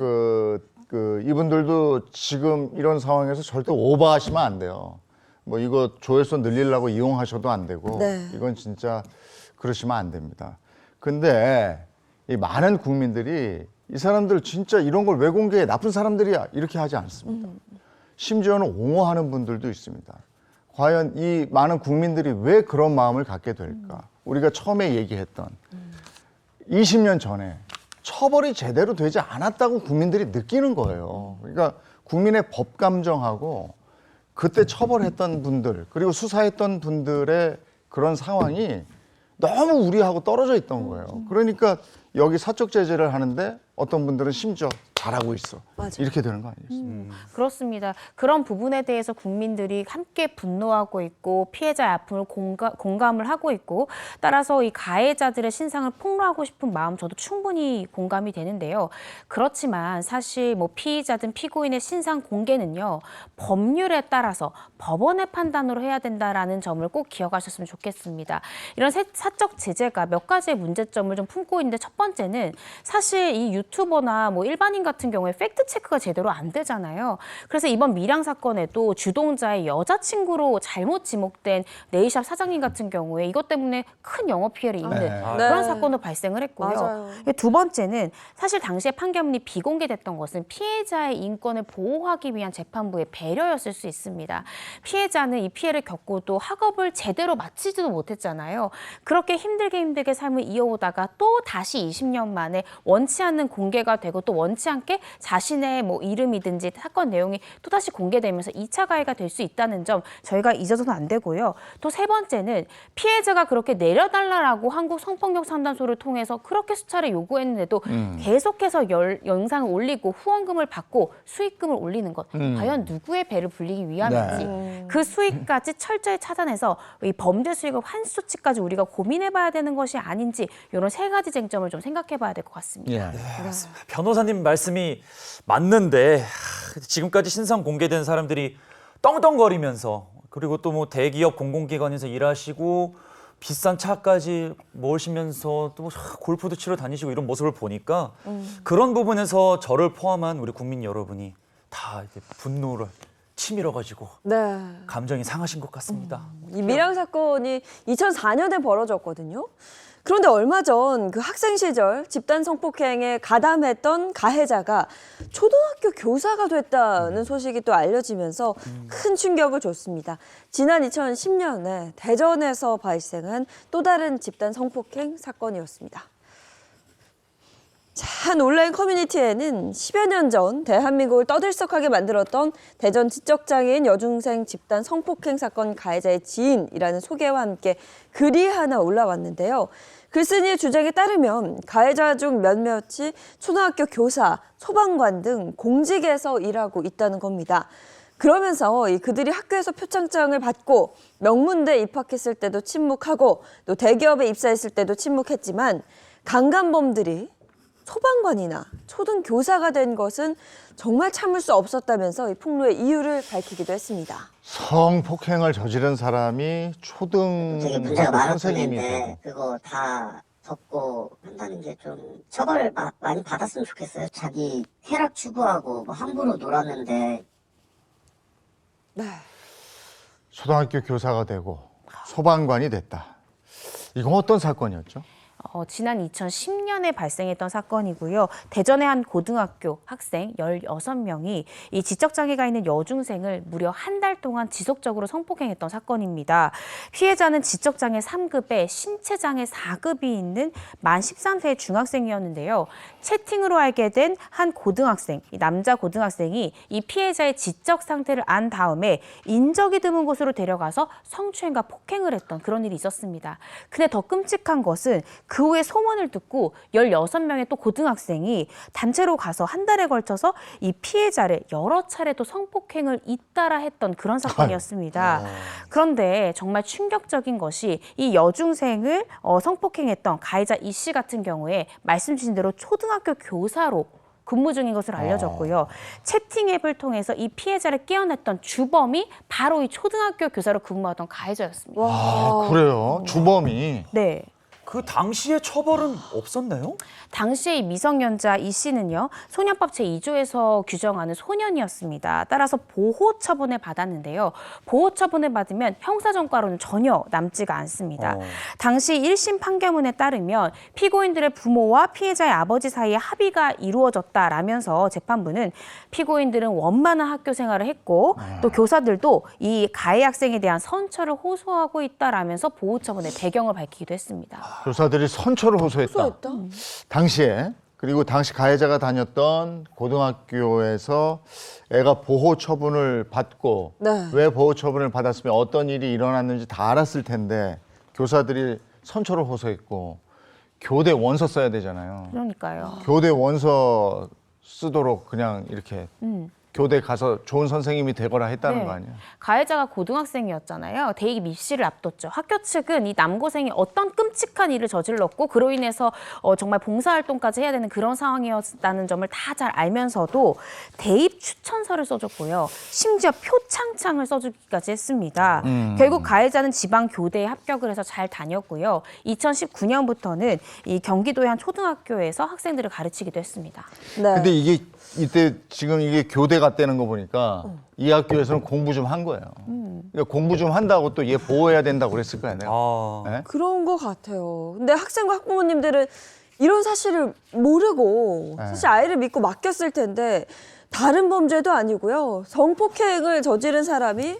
이분들도 지금 이런 상황에서 절대 오버하시면 안 돼요. 뭐 이거 조회수 늘리려고 이용하셔도 안 되고 네. 이건 진짜 그러시면 안 됩니다. 근데 이 많은 국민들이 이 사람들 진짜 이런 걸 왜 공개해? 나쁜 사람들이야. 이렇게 하지 않습니다. 심지어는 옹호하는 분들도 있습니다. 과연 이 많은 국민들이 왜 그런 마음을 갖게 될까? 우리가 처음에 얘기했던 20년 전에 처벌이 제대로 되지 않았다고 국민들이 느끼는 거예요. 그러니까 국민의 법 감정하고 그때 처벌했던 분들 그리고 수사했던 분들의 그런 상황이 너무 우리하고 떨어져 있던 거예요. 그러니까 여기 사적 제재를 하는데 어떤 분들은 심지어 잘하고 있어. 맞아. 이렇게 되는 거 아니겠어요? 그렇습니다. 그런 부분에 대해서 국민들이 함께 분노하고 있고 피해자의 아픔을 공감을 하고 있고 따라서 이 가해자들의 신상을 폭로하고 싶은 마음 저도 충분히 공감이 되는데요. 그렇지만 사실 뭐 피의자든 피고인의 신상 공개는요. 법률에 따라서 법원의 판단으로 해야 된다라는 점을 꼭 기억하셨으면 좋겠습니다. 이런 사적 제재가 몇 가지의 문제점을 좀 품고 있는데 첫 번째는 사실 이 유튜버나 뭐 일반인 같은 경우에 팩트 체크가 제대로 안 되잖아요. 그래서 이번 밀양 사건에도 주동자의 여자친구로 잘못 지목된 네일샵 사장님 같은 경우에 이것 때문에 큰 영업 피해를 입는 그런 네. 사건도 발생을 했고요. 맞아요. 두 번째는 사실 당시에 판결문이 비공개됐던 것은 피해자의 인권을 보호하기 위한 재판부의 배려였을 수 있습니다. 피해자는 이 피해를 겪고도 학업을 제대로 마치지도 못했잖아요. 그렇게 힘들게 삶을 이어오다가 또 다시 20년 만에 원치 않는 공개가 되고 또 원치 않게 자신의 뭐 이름이든지 사건 내용이 또다시 공개되면서 2차 가해가 될 수 있다는 점 저희가 잊어서는 안 되고요. 또 세 번째는 피해자가 그렇게 내려달라고 한국 성폭력 상담소를 통해서 그렇게 수차례 요구했는데도 계속해서 영상을 올리고 후원금을 받고 수익금을 올리는 것 과연 누구의 배를 불리기 위함인지 그 수익까지 철저히 차단해서 이 범죄 수익을 환수 조치까지 우리가 고민해봐야 되는 것이 아닌지 이런 세 가지 쟁점을 좀 생각해봐야 될 것 같습니다. 변호사님 말씀이 맞는데 지금까지 신상 공개된 사람들이 떵떵거리면서 그리고 또 뭐 대기업 공공기관에서 일하시고 비싼 차까지 모시면서 또 골프도 치러 다니시고 이런 모습을 보니까 그런 부분에서 저를 포함한 우리 국민 여러분이 다 이제 분노를 치밀어가지고 네. 감정이 상하신 것 같습니다. 이 밀양 사건이 2004년에 벌어졌거든요. 그런데 얼마 전 그 학생 시절 집단 성폭행에 가담했던 가해자가 초등학교 교사가 됐다는 소식이 또 알려지면서 큰 충격을 줬습니다. 지난 2010년에 대전에서 발생한 또 다른 집단 성폭행 사건이었습니다. 자, 한 온라인 커뮤니티에는 10여 년 전 대한민국을 떠들썩하게 만들었던 대전 지적장애인 여중생 집단 성폭행 사건 가해자의 지인이라는 소개와 함께 글이 하나 올라왔는데요. 글쓴이의 주장에 따르면 가해자 중 몇몇이 초등학교 교사, 소방관 등 공직에서 일하고 있다는 겁니다. 그러면서 그들이 학교에서 표창장을 받고 명문대에 입학했을 때도 침묵하고 또 대기업에 입사했을 때도 침묵했지만 강간범들이 소방관이나 초등교사가 된 것은 정말 참을 수 없었다면서 이 폭로의 이유를 밝히기도 했습니다. 성폭행을 저지른 사람이 초등 되게 문제가 많을 선생님이 텐데 되고 그거 다 덮고 한다는 게 좀 처벌을 많이 받았으면 좋겠어요. 자기 쾌락 추구하고 뭐 함부로 놀았는데 네. 초등학교 교사가 되고 소방관이 됐다. 이건 어떤 사건이었죠? 지난 2010년에 발생했던 사건이고요. 대전의 한 고등학교 학생 16명이 이 지적장애가 있는 여중생을 무려 한 달 동안 지속적으로 성폭행했던 사건입니다. 피해자는 지적장애 3급에 신체장애 4급이 있는 만 13세의 중학생이었는데요. 채팅으로 알게 된 한 고등학생, 이 남자 고등학생이 이 피해자의 지적 상태를 안 다음에 인적이 드문 곳으로 데려가서 성추행과 폭행을 했던 그런 일이 있었습니다. 근데 더 끔찍한 것은 그 후에 소문을 듣고 16명의 또 고등학생이 단체로 가서 한 달에 걸쳐서 이 피해자를 여러 차례 또 성폭행을 잇따라 했던 그런 사건이었습니다. 그런데 정말 충격적인 것이 이 여중생을 성폭행했던 가해자 이 씨 같은 경우에 말씀 주신 대로 초등학교 교사로 근무 중인 것으로 알려졌고요. 채팅 앱을 통해서 이 피해자를 깨어냈던 주범이 바로 이 초등학교 교사로 근무하던 가해자였습니다. 아, 그래요? 주범이. 네. 그 당시에 처벌은 없었나요? 당시에 이 미성년자 이 씨는요, 소년법 제2조에서 규정하는 소년이었습니다. 따라서 보호 처분을 받았는데요. 보호 처분을 받으면 형사전과로는 전혀 남지가 않습니다. 당시 1심 판결문에 따르면 피고인들의 부모와 피해자의 아버지 사이에 합의가 이루어졌다라면서 재판부는 피고인들은 원만한 학교 생활을 했고 또 교사들도 이 가해 학생에 대한 선처를 호소하고 있다라면서 보호 처분의 배경을 밝히기도 했습니다. 교사들이 선처를 호소했다. 호소했다. 당시에 그리고 당시 가해자가 다녔던 고등학교에서 애가 보호 처분을 받고 네. 왜 보호 처분을 받았으면 어떤 일이 일어났는지 다 알았을 텐데 교사들이 선처를 호소했고 교대 원서 써야 되잖아요. 그러니까요. 교대 원서 쓰도록 그냥 이렇게 교대 가서 좋은 선생님이 되거라 했다는 네. 거 아니에요? 가해자가 고등학생이었잖아요. 대입 입시를 앞뒀죠. 학교 측은 이 남고생이 어떤 끔찍한 일을 저질렀고 그로 인해서 정말 봉사활동까지 해야 되는 그런 상황이었다는 점을 다 잘 알면서도 대입 추천서를 써줬고요. 심지어 표창장을 써주기까지 했습니다. 결국 가해자는 지방 교대에 합격을 해서 잘 다녔고요. 2019년부터는 이 경기도의 한 초등학교에서 학생들을 가르치기도 했습니다. 네. 근데 이게 이때 지금 이게 교대 갔다는 거 보니까 이 학교에서는 공부 좀 한 거예요. 그러니까 공부 좀 한다고 또 얘 보호해야 된다고 그랬을 거 아니에요. 아, 네? 그런 것 같아요. 근데 학생과 학부모님들은 이런 사실을 모르고 네. 사실 아이를 믿고 맡겼을 텐데 다른 범죄도 아니고요. 성폭행을 저지른 사람이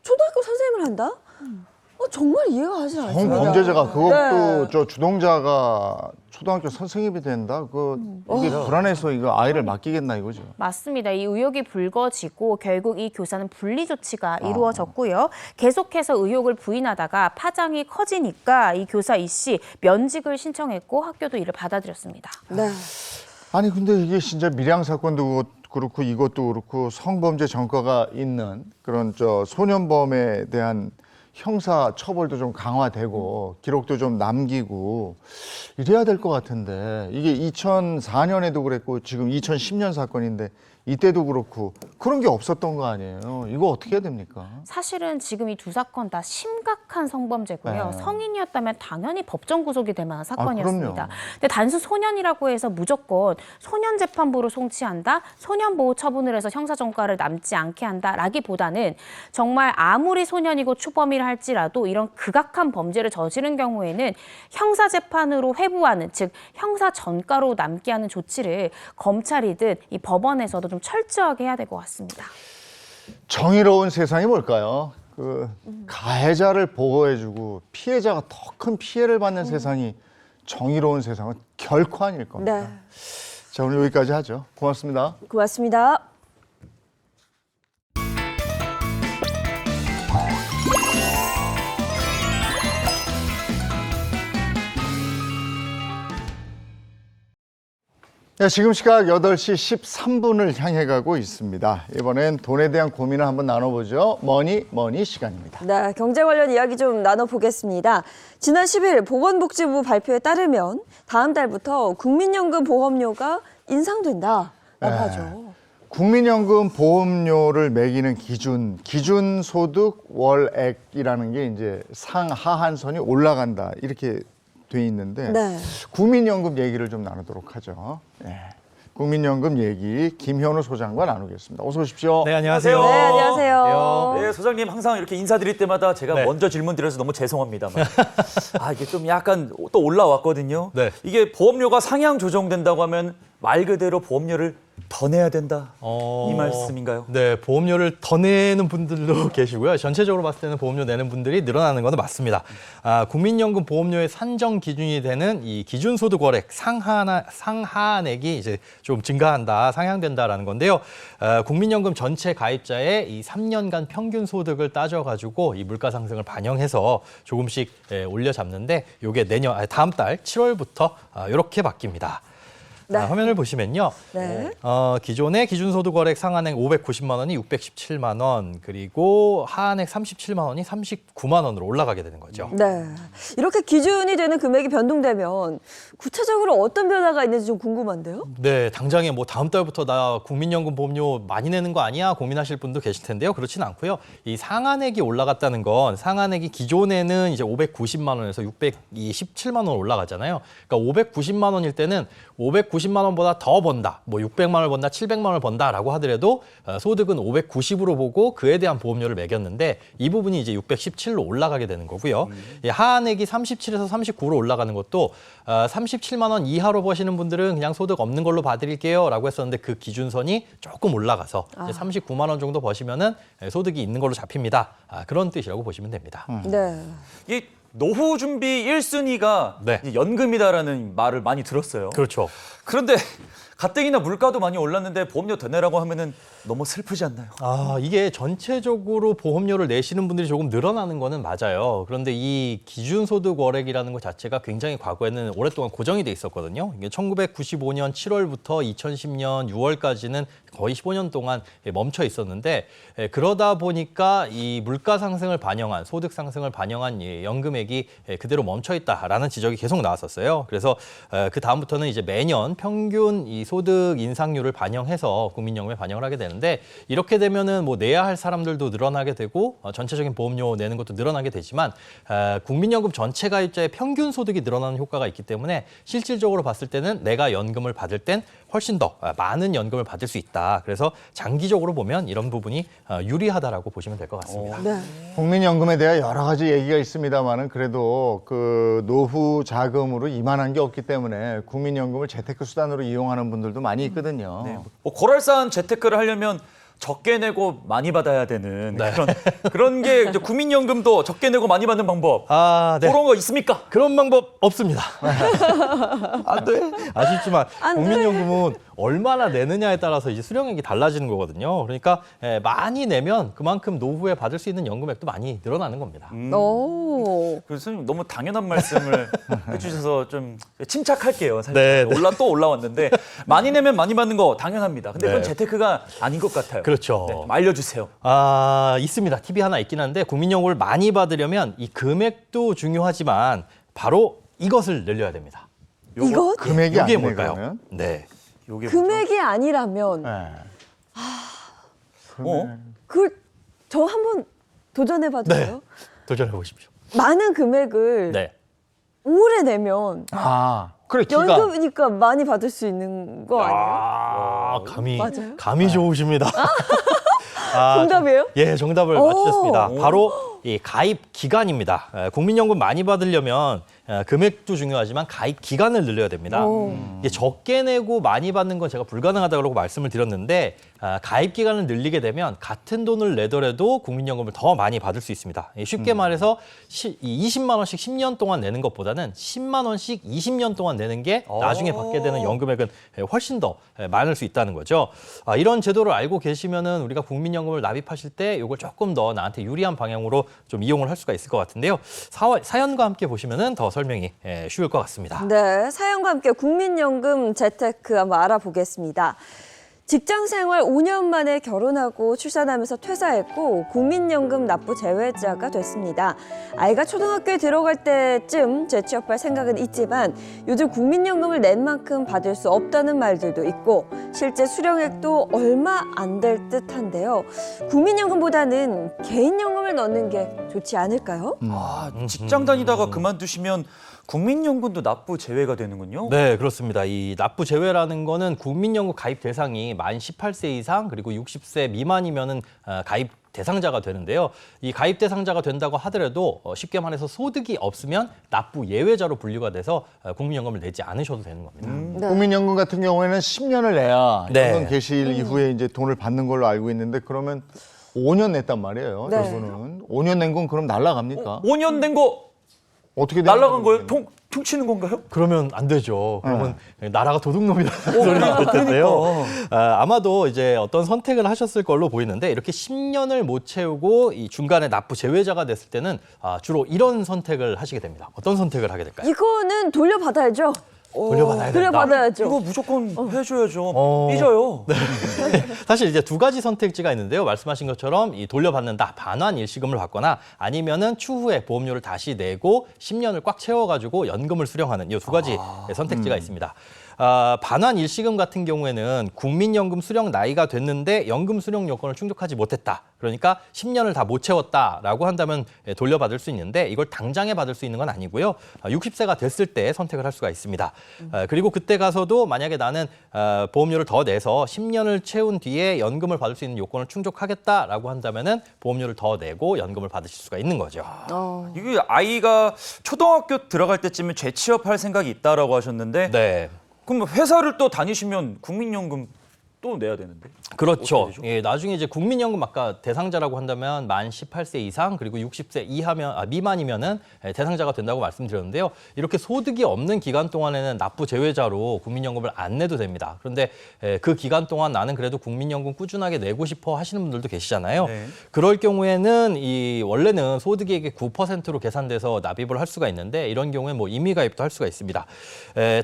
초등학교 선생님을 한다? 정말 이해가 가지 않습니다. 범죄자가 그것도 네. 저 주동자가 초등학교 선생님이 된다. 이게 불안해서 이거 아이를 맡기겠나 이거죠. 맞습니다. 이 의혹이 불거지고 결국 이 교사는 분리 조치가 이루어졌고요. 계속해서 의혹을 부인하다가 파장이 커지니까 이 교사 이 씨 면직을 신청했고 학교도 이를 받아들였습니다. 네. 아니 근데 이게 진짜 밀양 사건도 그렇고 이것도 그렇고 성범죄 전과가 있는 그런 저 소년범에 대한 형사 처벌도 좀 강화되고 기록도 좀 남기고 이래야 될 것 같은데 이게 2004년에도 그랬고 지금 2010년 사건인데 이때도 그렇고 그런 게 없었던 거 아니에요. 이거 어떻게 해야 됩니까? 사실은 지금 이 두 사건 다 심각한 성범죄고요. 네. 성인이었다면 당연히 법정 구속이 될 만한 그럼요. 사건이었습니다. 근데 단순 소년이라고 해서 무조건 소년 재판부로 송치한다, 소년 보호 처분을 해서 형사 전과를 남지 않게 한다라기보다는 정말 아무리 소년이고 추범이라 할지라도 이런 극악한 범죄를 저지른 경우에는 형사 재판으로 회부하는, 즉 형사 전과로 남게 하는 조치를 검찰이든 이 법원에서도 좀 철저하게 해야 될 것 같습니다. 정의로운 세상이 뭘까요? 그 가해자를 보호해주고 피해자가 더 큰 피해를 받는 세상이 정의로운 세상은 결코 아닐 겁니다. 네. 자, 오늘 여기까지 하죠. 고맙습니다. 고맙습니다. 네, 지금 시각 8시 13분을 향해 가고 있습니다. 이번엔 돈에 대한 고민을 한번 나눠보죠. 머니 시간입니다. 네, 경제 관련 이야기 좀 나눠보겠습니다. 지난 10일 보건복지부 발표에 따르면 다음 달부터 국민연금 보험료가 인상된다라고 하죠. 국민연금 보험료를 매기는 기준 소득 월액이라는 게 이제 상하한선이 올라간다 이렇게 돼 있는데 네. 국민연금 얘기를 좀 나누도록 하죠. 네. 국민연금 얘기 김현우 소장과 나누겠습니다. 어서 오십시오. 네, 안녕하세요. 네, 안녕하세요. 네, 소장님 항상 이렇게 인사드릴 때마다 제가 네. 먼저 질문 드려서 너무 죄송합니다만 이게 좀 약간 또 올라왔거든요. 네. 이게 보험료가 상향 조정된다고 하면 말 그대로 보험료를 더 내야 된다 이 말씀인가요? 네, 보험료를 더 내는 분들도 계시고요. 전체적으로 봤을 때는 보험료 내는 분들이 늘어나는 건 맞습니다. 국민연금 보험료의 산정 기준이 되는 이 기준소득 월액 상하액이 이제 좀 증가한다, 상향된다라는 건데요. 국민연금 전체 가입자의 이 3년간 평균 소득을 따져가지고 이 물가 상승을 반영해서 조금씩 올려 잡는데 이게 다음 달 7월부터 이렇게 바뀝니다. 네. 화면을 보시면요. 네. 기존의 기준소득월액 상한액 590만 원이 617만 원, 그리고 하한액 37만 원이 39만 원으로 올라가게 되는 거죠. 네. 이렇게 기준이 되는 금액이 변동되면 구체적으로 어떤 변화가 있는지 좀 궁금한데요. 네, 당장에 뭐 다음 달부터 나 국민연금 보험료 많이 내는 거 아니야? 고민하실 분도 계실 텐데요. 그렇진 않고요. 이 상한액이 올라갔다는 건 상한액이 기존에는 이제 590만 원에서 617만 원 올라가잖아요. 그러니까 590만 원일 때는 590만 원보다 더 번다, 뭐 600만 원을 번다, 700만 원을 번다라고 하더라도 소득은 590으로 보고 그에 대한 보험료를 매겼는데 이 부분이 이제 617로 올라가게 되는 거고요. 이 하한액이 37에서 39로 올라가는 것도 37만 원 이하로 버시는 분들은 그냥 소득 없는 걸로 봐드릴게요라고 했었는데 그 기준선이 조금 올라가서 이제 39만 원 정도 버시면은 소득이 있는 걸로 잡힙니다. 그런 뜻이라고 보시면 됩니다. 네. 이 노후 준비 1순위가 네. 연금이다라는 말을 많이 들었어요. 그렇죠. 그런데 가뜩이나 물가도 많이 올랐는데 보험료 더 내라고 하면은 너무 슬프지 않나요? 이게 전체적으로 보험료를 내시는 분들이 조금 늘어나는 거는 맞아요. 그런데 이 기준소득 월액이라는 것 자체가 굉장히 과거에는 오랫동안 고정이 돼 있었거든요. 이게 1995년 7월부터 2010년 6월까지는 거의 15년 동안 멈춰 있었는데 그러다 보니까 이 물가 상승을 반영한 소득 상승을 반영한 이 연금액이 그대로 멈춰 있다라는 지적이 계속 나왔었어요. 그래서 그 다음부터는 이제 매년 평균 이 소득 인상률을 반영해서 국민연금에 반영을 하게 되는데 이렇게 되면은 뭐 내야 할 사람들도 늘어나게 되고 전체적인 보험료 내는 것도 늘어나게 되지만 국민연금 전체 가입자의 평균 소득이 늘어나는 효과가 있기 때문에 실질적으로 봤을 때는 내가 연금을 받을 땐 훨씬 더 많은 연금을 받을 수 있다. 그래서 장기적으로 보면 이런 부분이 유리하다라고 보시면 될 것 같습니다. 네. 국민연금에 대해 여러 가지 얘기가 있습니다만은 그래도 그 노후 자금으로 이만한 게 없기 때문에 국민연금을 재테크 수단으로 이용하는 분들도 많이 있거든요. 네. 뭐 고랄산 재테크를 하려면 적게 내고 많이 받아야 되는 그런 게 이제 국민연금도 적게 내고 많이 받는 방법 네. 그런 거 있습니까? 그런 방법 없습니다. 안 돼. 아쉽지만 안 돼. 국민연금은 얼마나 내느냐에 따라서 이제 수령액이 달라지는 거거든요. 그러니까 많이 내면 그만큼 노후에 받을 수 있는 연금액도 많이 늘어나는 겁니다. 오. 그래서 너무 당연한 말씀을 해주셔서 좀 침착할게요. 사실 네, 네. 또 올라왔는데 많이 내면 많이 받는 거 당연합니다. 근데 그건 네. 재테크가 아닌 것 같아요. 그렇죠. 네, 좀 알려주세요. 있습니다. 팁이 하나 있긴 한데 국민연금을 많이 받으려면 이 금액도 중요하지만 바로 이것을 늘려야 됩니다. 이것? 금액이 이게 아니네, 뭘까요? 그러면. 네. 요게 금액이 아니라면 네. 어? 그걸 저 한번 도전해봐도 네. 돼요? 도전해 보십시오. 많은 금액을 네. 오래 내면 그래, 기간. 연금이니까 많이 받을 수 있는 거 아니에요? 맞아요? 감이 좋으십니다. 정답이에요? 예, 정답을 오. 맞추셨습니다. 바로 이 가입 기간입니다. 국민연금 많이 받으려면 금액도 중요하지만 가입 기간을 늘려야 됩니다. 이게 적게 내고 많이 받는 건 제가 불가능하다고 말씀을 드렸는데 가입 기간을 늘리게 되면 같은 돈을 내더라도 국민연금을 더 많이 받을 수 있습니다. 쉽게 말해서 20만 원씩 10년 동안 내는 것보다는 10만 원씩 20년 동안 내는 게 나중에 받게 되는 연금액은 훨씬 더 많을 수 있다는 거죠. 이런 제도를 알고 계시면은 우리가 국민연금을 납입하실 때 이걸 조금 더 나한테 유리한 방향으로 좀 이용을 할 수가 있을 것 같은데요. 사연과 함께 보시면은 더 설명이 쉬울 것 같습니다. 네, 사연과 함께 국민연금 재테크 한번 알아보겠습니다. 직장 생활 5년 만에 결혼하고 출산하면서 퇴사했고 국민연금 납부 제외자가 됐습니다. 아이가 초등학교에 들어갈 때쯤 재취업할 생각은 있지만 요즘 국민연금을 낸 만큼 받을 수 없다는 말들도 있고 실제 수령액도 얼마 안 될 듯한데요. 국민연금보다는 개인연금을 넣는 게 좋지 않을까요? 직장 다니다가 그만두시면 국민연금도 납부 제외가 되는군요. 네, 그렇습니다. 이 납부 제외라는 거는 국민연금 가입 대상이 만 18세 이상 그리고 60세 미만이면은 가입 대상자가 되는데요. 이 가입 대상자가 된다고 하더라도 쉽게 말해서 소득이 없으면 납부 예외자로 분류가 돼서 국민연금을 내지 않으셔도 되는 겁니다. 네. 국민연금 같은 경우에는 10년을 내야 네. 연금 개시일 이후에 이제 돈을 받는 걸로 알고 있는데 그러면 5년 냈단 말이에요. 네. 이분은 5년 낸 건 그럼 날라갑니까? 5년 된 거 어떻게 날라간 거예요? 퉁치는 건가요? 그러면 안 되죠. 그러면 나라가 도둑놈이라는 소리가 될 텐데요. 아마도 이제 어떤 선택을 하셨을 걸로 보이는데 이렇게 10년을 못 채우고 이 중간에 납부 제외자가 됐을 때는 주로 이런 선택을 하시게 됩니다. 어떤 선택을 하게 될까요? 이거는 돌려받아야죠. 돌려받아야 그래 된다. 받아야죠. 이거 무조건 해줘야죠. 어. 삐져요. 사실 이제 두 가지 선택지가 있는데요. 말씀하신 것처럼 이 돌려받는다, 반환 일시금을 받거나 아니면은 추후에 보험료를 다시 내고 10년을 꽉 채워가지고 연금을 수령하는 이 두 가지 선택지가 있습니다. 반환 일시금 같은 경우에는 국민연금 수령 나이가 됐는데 연금 수령 요건을 충족하지 못했다. 그러니까 10년을 다 못 채웠다라고 한다면 돌려받을 수 있는데 이걸 당장에 받을 수 있는 건 아니고요. 60세가 됐을 때 선택을 할 수가 있습니다. 그리고 그때 가서도 만약에 나는 보험료를 더 내서 10년을 채운 뒤에 연금을 받을 수 있는 요건을 충족하겠다라고 한다면은 보험료를 더 내고 연금을 받으실 수가 있는 거죠. 이게 아이가 초등학교 들어갈 때쯤에 재취업할 생각이 있다라고 하셨는데 네. 그럼 회사를 또 다니시면 국민연금 또 내야 되는데. 그렇죠. 어떻게 되죠? 예, 나중에 이제 국민연금 아까 대상자라고 한다면 만 18세 이상 그리고 60세 미만이면은 대상자가 된다고 말씀드렸는데요. 이렇게 소득이 없는 기간 동안에는 납부 제외자로 국민연금을 안 내도 됩니다. 그런데 그 기간 동안 나는 그래도 국민연금 꾸준하게 내고 싶어 하시는 분들도 계시잖아요. 네. 그럴 경우에는 원래는 소득액의 9%로 계산돼서 납입을 할 수가 있는데 이런 경우에 뭐 임의가입도 할 수가 있습니다.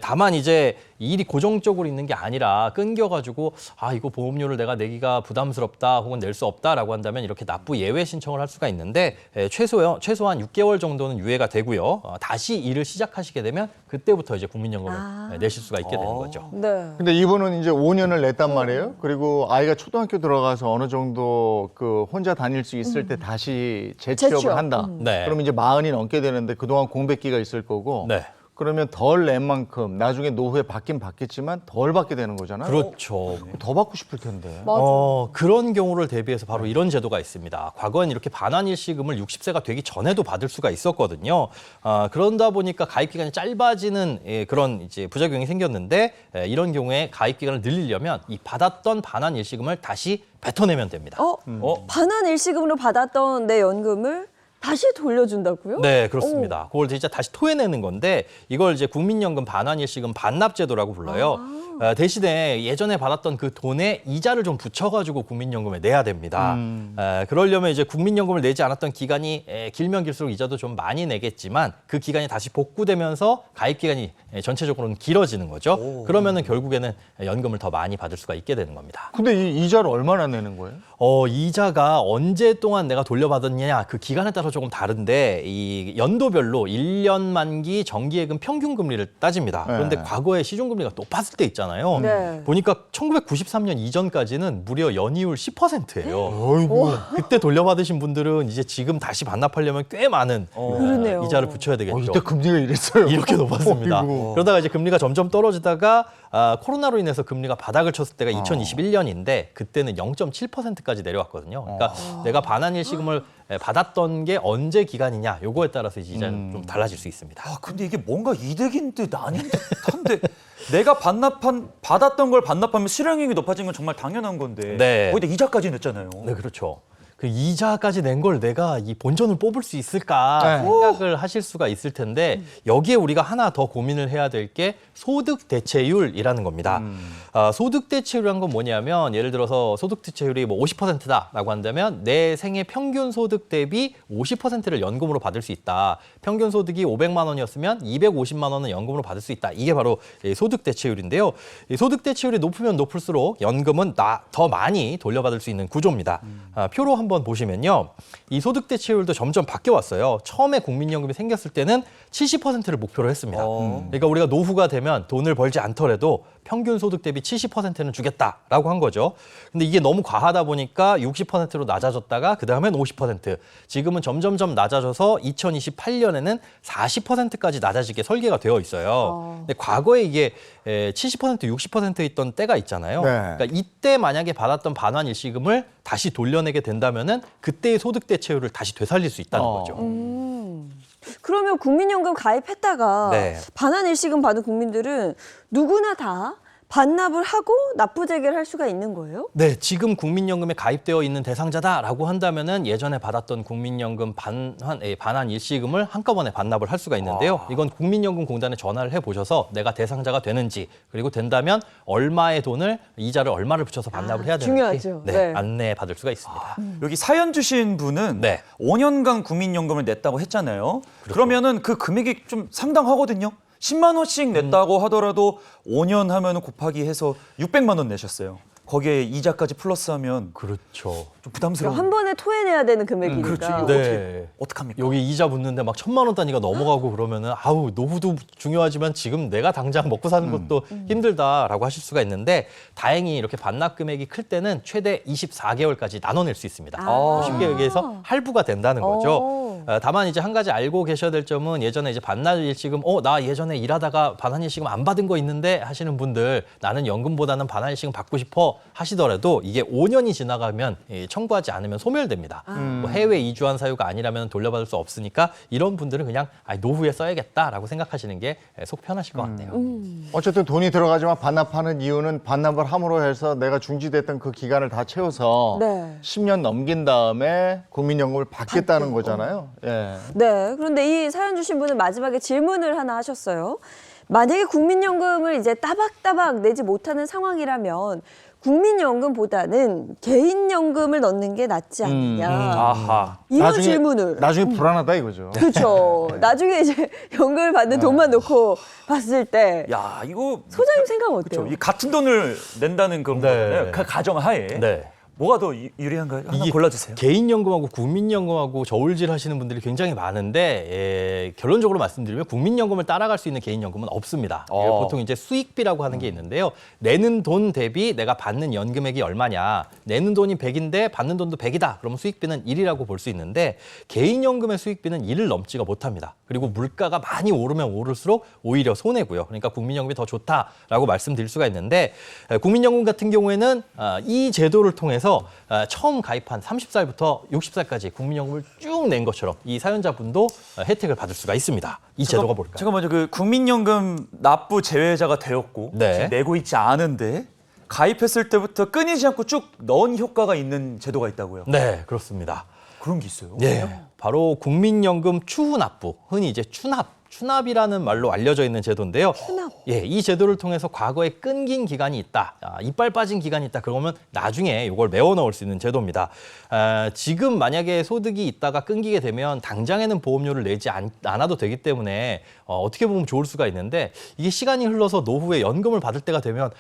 다만 이제 이 일이 고정적으로 있는 게 아니라 끊겨가지고 이거 보험료를 내가 내기가 부담스럽다 혹은 낼 수 없다라고 한다면 이렇게 납부 예외 신청을 할 수가 있는데 최소한 6개월 정도는 유예가 되고요. 다시 일을 시작하시게 되면 그때부터 이제 국민연금을 내실 수가 있게 되는 거죠. 네. 근데 이분은 이제 5년을 냈단 말이에요. 그리고 아이가 초등학교 들어가서 어느 정도 그 혼자 다닐 수 있을 때 다시 재취업을 재취업. 한다. 네. 그럼 이제 40이 넘게 되는데 그동안 공백기가 있을 거고. 네. 그러면 덜 낸 만큼 나중에 노후에 받긴 받겠지만 덜 받게 되는 거잖아요. 그렇죠. 더 받고 싶을 텐데. 맞아. 그런 경우를 대비해서 바로 이런 제도가 있습니다. 과거엔 이렇게 반환 일시금을 60세가 되기 전에도 받을 수가 있었거든요. 그런다 보니까 가입 기간이 짧아지는 그런 이제 부작용이 생겼는데 이런 경우에 가입 기간을 늘리려면 이 받았던 반환 일시금을 다시 뱉어내면 됩니다. 반환 일시금으로 받았던 내 연금을 다시 돌려준다고요? 네, 그렇습니다. 그걸 진짜 다시 토해내는 건데 이걸 이제 국민연금 반환일시금 반납제도라고 불러요. 대신에 예전에 받았던 그 돈에 이자를 좀 붙여가지고 국민연금에 내야 됩니다. 그러려면 이제 국민연금을 내지 않았던 기간이 길면 길수록 이자도 좀 많이 내겠지만 그 기간이 다시 복구되면서 가입 기간이 전체적으로는 길어지는 거죠. 그러면은 결국에는 연금을 더 많이 받을 수가 있게 되는 겁니다. 근데 이 이자를 얼마나 내는 거예요? 이자가 언제 동안 내가 돌려받았느냐 그 기간에 따라서 조금 다른데 이 연도별로 1년 만기 정기예금 평균 금리를 따집니다. 그런데 네. 과거에 시중금리가 높았을 때 있잖아요. 네. 보니까 1993년 이전까지는 무려 연이율 10%예요. 어이구. 그때 돌려받으신 분들은 이제 지금 다시 반납하려면 꽤 많은 그러네요. 이자를 붙여야 되겠죠. 이때 금리가 이랬어요. 이렇게 높았습니다. 어이구. 그러다가 이제 금리가 점점 떨어지다가 코로나로 인해서 금리가 바닥을 쳤을 때가 2021년인데 그때는 0.7%까지 내려왔거든요. 그러니까 내가 반환 일시금을 받았던 게 언제 기간이냐 요거에 따라서 이제 이자는 좀 달라질 수 있습니다. 근데 이게 뭔가 이득인 듯 아닌 듯한데 내가 받았던 걸 반납하면 실행액이 높아진 건 정말 당연한 건데 네. 거기다 이자까지 냈잖아요. 네, 그렇죠. 그 이자까지 낸 걸 내가 이 본전을 뽑을 수 있을까 네. 생각을 하실 수가 있을 텐데 여기에 우리가 하나 더 고민을 해야 될 게 소득 대체율이라는 겁니다. 소득 대체율이란 건 뭐냐면 예를 들어서 소득 대체율이 뭐 50%다라고 한다면 내 생애 평균 소득 대비 50%를 연금으로 받을 수 있다. 평균 소득이 500만 원이었으면 250만 원은 연금으로 받을 수 있다. 이게 바로 소득 대체율인데요. 이 소득 대체율이 높으면 높을수록 연금은 더 많이 돌려받을 수 있는 구조입니다. 표로 한번 보시면요. 이 소득 대체율도 점점 바뀌어 왔어요. 처음에 국민연금이 생겼을 때는 70%를 목표로 했습니다. 그러니까 우리가 노후가 되면 돈을 벌지 않더라도 평균 소득 대비 70%는 주겠다라고 한 거죠. 근데 이게 너무 과하다 보니까 60%로 낮아졌다가 그다음엔 50%. 지금은 점점점 낮아져서 2028년에는 40%까지 낮아지게 설계가 되어 있어요. 근데 과거에 이게 70%, 60% 있던 때가 있잖아요. 네. 그러니까 이때 만약에 받았던 반환 일시금을 다시 돌려내게 된다면은 그때의 소득 대체율을 다시 되살릴 수 있다는 거죠. 그러면 국민연금 가입했다가 네. 반환 일시금 받은 국민들은 누구나 다 반납을 하고 납부 재개를 할 수가 있는 거예요? 네, 지금 국민연금에 가입되어 있는 대상자다라고 한다면은 예전에 받았던 국민연금 반환 일시금을 한꺼번에 반납을 할 수가 있는데요. 이건 국민연금공단에 전화를 해보셔서 내가 대상자가 되는지 그리고 된다면 얼마의 돈을 이자를 얼마를 붙여서 반납을 해야 되는지 중요하죠. 네. 안내 받을 수가 있습니다. 여기 사연 주신 분은 네. 5년간 국민연금을 냈다고 했잖아요. 그러면은 그 금액이 좀 상당하거든요. 10만 원씩 냈다고 하더라도 5년 하면 곱하기 해서 600만 원 내셨어요. 거기에 이자까지 플러스하면 그렇죠. 좀 부담스러운. 한 번에 토해내야 되는 금액이니까. 그렇죠. 이거 네. 어떡합니까? 여기 이자 붙는데 막 1,000만 원 단위가 넘어가고 그러면은 아우 노후도 중요하지만 지금 내가 당장 먹고 사는 것도 힘들다라고 하실 수가 있는데 다행히 이렇게 반납 금액이 클 때는 최대 24개월까지 나눠낼 수 있습니다. 아. 쉽게 얘기해서 할부가 된다는 거죠. 오. 다만 이제 한 가지 알고 계셔야 될 점은 예전에 이제 반납 일시금 나 예전에 일하다가 반환 일시금 안 받은 거 있는데 하시는 분들 나는 연금보다는 반환 일시금 받고 싶어 하시더라도 이게 5년이 지나가면 청구하지 않으면 소멸됩니다. 뭐 해외 이주한 사유가 아니라면 돌려받을 수 없으니까 이런 분들은 그냥 노후에 써야겠다라고 생각하시는 게 속 편하실 것 같네요. 어쨌든 돈이 들어가지만 반납하는 이유는 반납을 함으로 해서 내가 중지됐던 그 기간을 다 채워서 네. 10년 넘긴 다음에 국민연금을 받겠다는 거잖아요. 예. 네. 그런데 이 사연 주신 분은 마지막에 질문을 하나 하셨어요. 만약에 국민연금을 이제 따박따박 내지 못하는 상황이라면 국민연금보다는 개인연금을 넣는 게 낫지 않느냐. 아하. 이런 질문을. 나중에 불안하다 이거죠. 그렇죠. 나중에 이제 연금을 받는 돈만 놓고 봤을 때 야, 이거 소장님 생각은 어때요? 그렇죠. 이 같은 돈을 낸다는 그런 네. 거잖아요. 그 가정하에 네. 뭐가 더 유리한가요? 하나 이게 골라주세요. 개인연금하고 국민연금하고 저울질 하시는 분들이 굉장히 많은데 결론적으로 말씀드리면 국민연금을 따라갈 수 있는 개인연금은 없습니다. 보통 이제 수익비라고 하는 게 있는데요. 내는 돈 대비 내가 받는 연금액이 얼마냐. 내는 돈이 100인데 받는 돈도 100이다. 그러면 수익비는 1이라고 볼 수 있는데 개인연금의 수익비는 1을 넘지가 못합니다. 그리고 물가가 많이 오르면 오를수록 오히려 손해고요. 그러니까 국민연금이 더 좋다라고 말씀드릴 수가 있는데 국민연금 같은 경우에는 이 제도를 통해서 처음 가입한 30살부터 60살까지 국민연금을 쭉 낸 것처럼 이 사연자분도 혜택을 받을 수가 있습니다. 이 제도가 뭘까요? 잠깐만요. 그 국민연금 납부 제외자가 되었고 네. 지금 내고 있지 않은데 가입했을 때부터 끊이지 않고 쭉 넣은 효과가 있는 제도가 있다고요. 네, 그렇습니다. 그런 게 있어요. 네, 바로 국민연금 추후납부, 흔히 이제 추납이라는 말로 알려져 있는 제도인데요. 예, 이 제도를 통해서 과거에 끊긴 기간이 있다, 이빨 빠진 기간이 있다. 그러면 나중에 이걸 메워 넣을 수 있는 제도입니다. 지금 만약에 소득이 있다가 끊기게 되면 당장에는 보험료를 내지 않아도 되기 때문에 어떻게 보면 좋을 수가 있는데 이게 시간이 흘러서 노후에 연금을 받을 때가 되면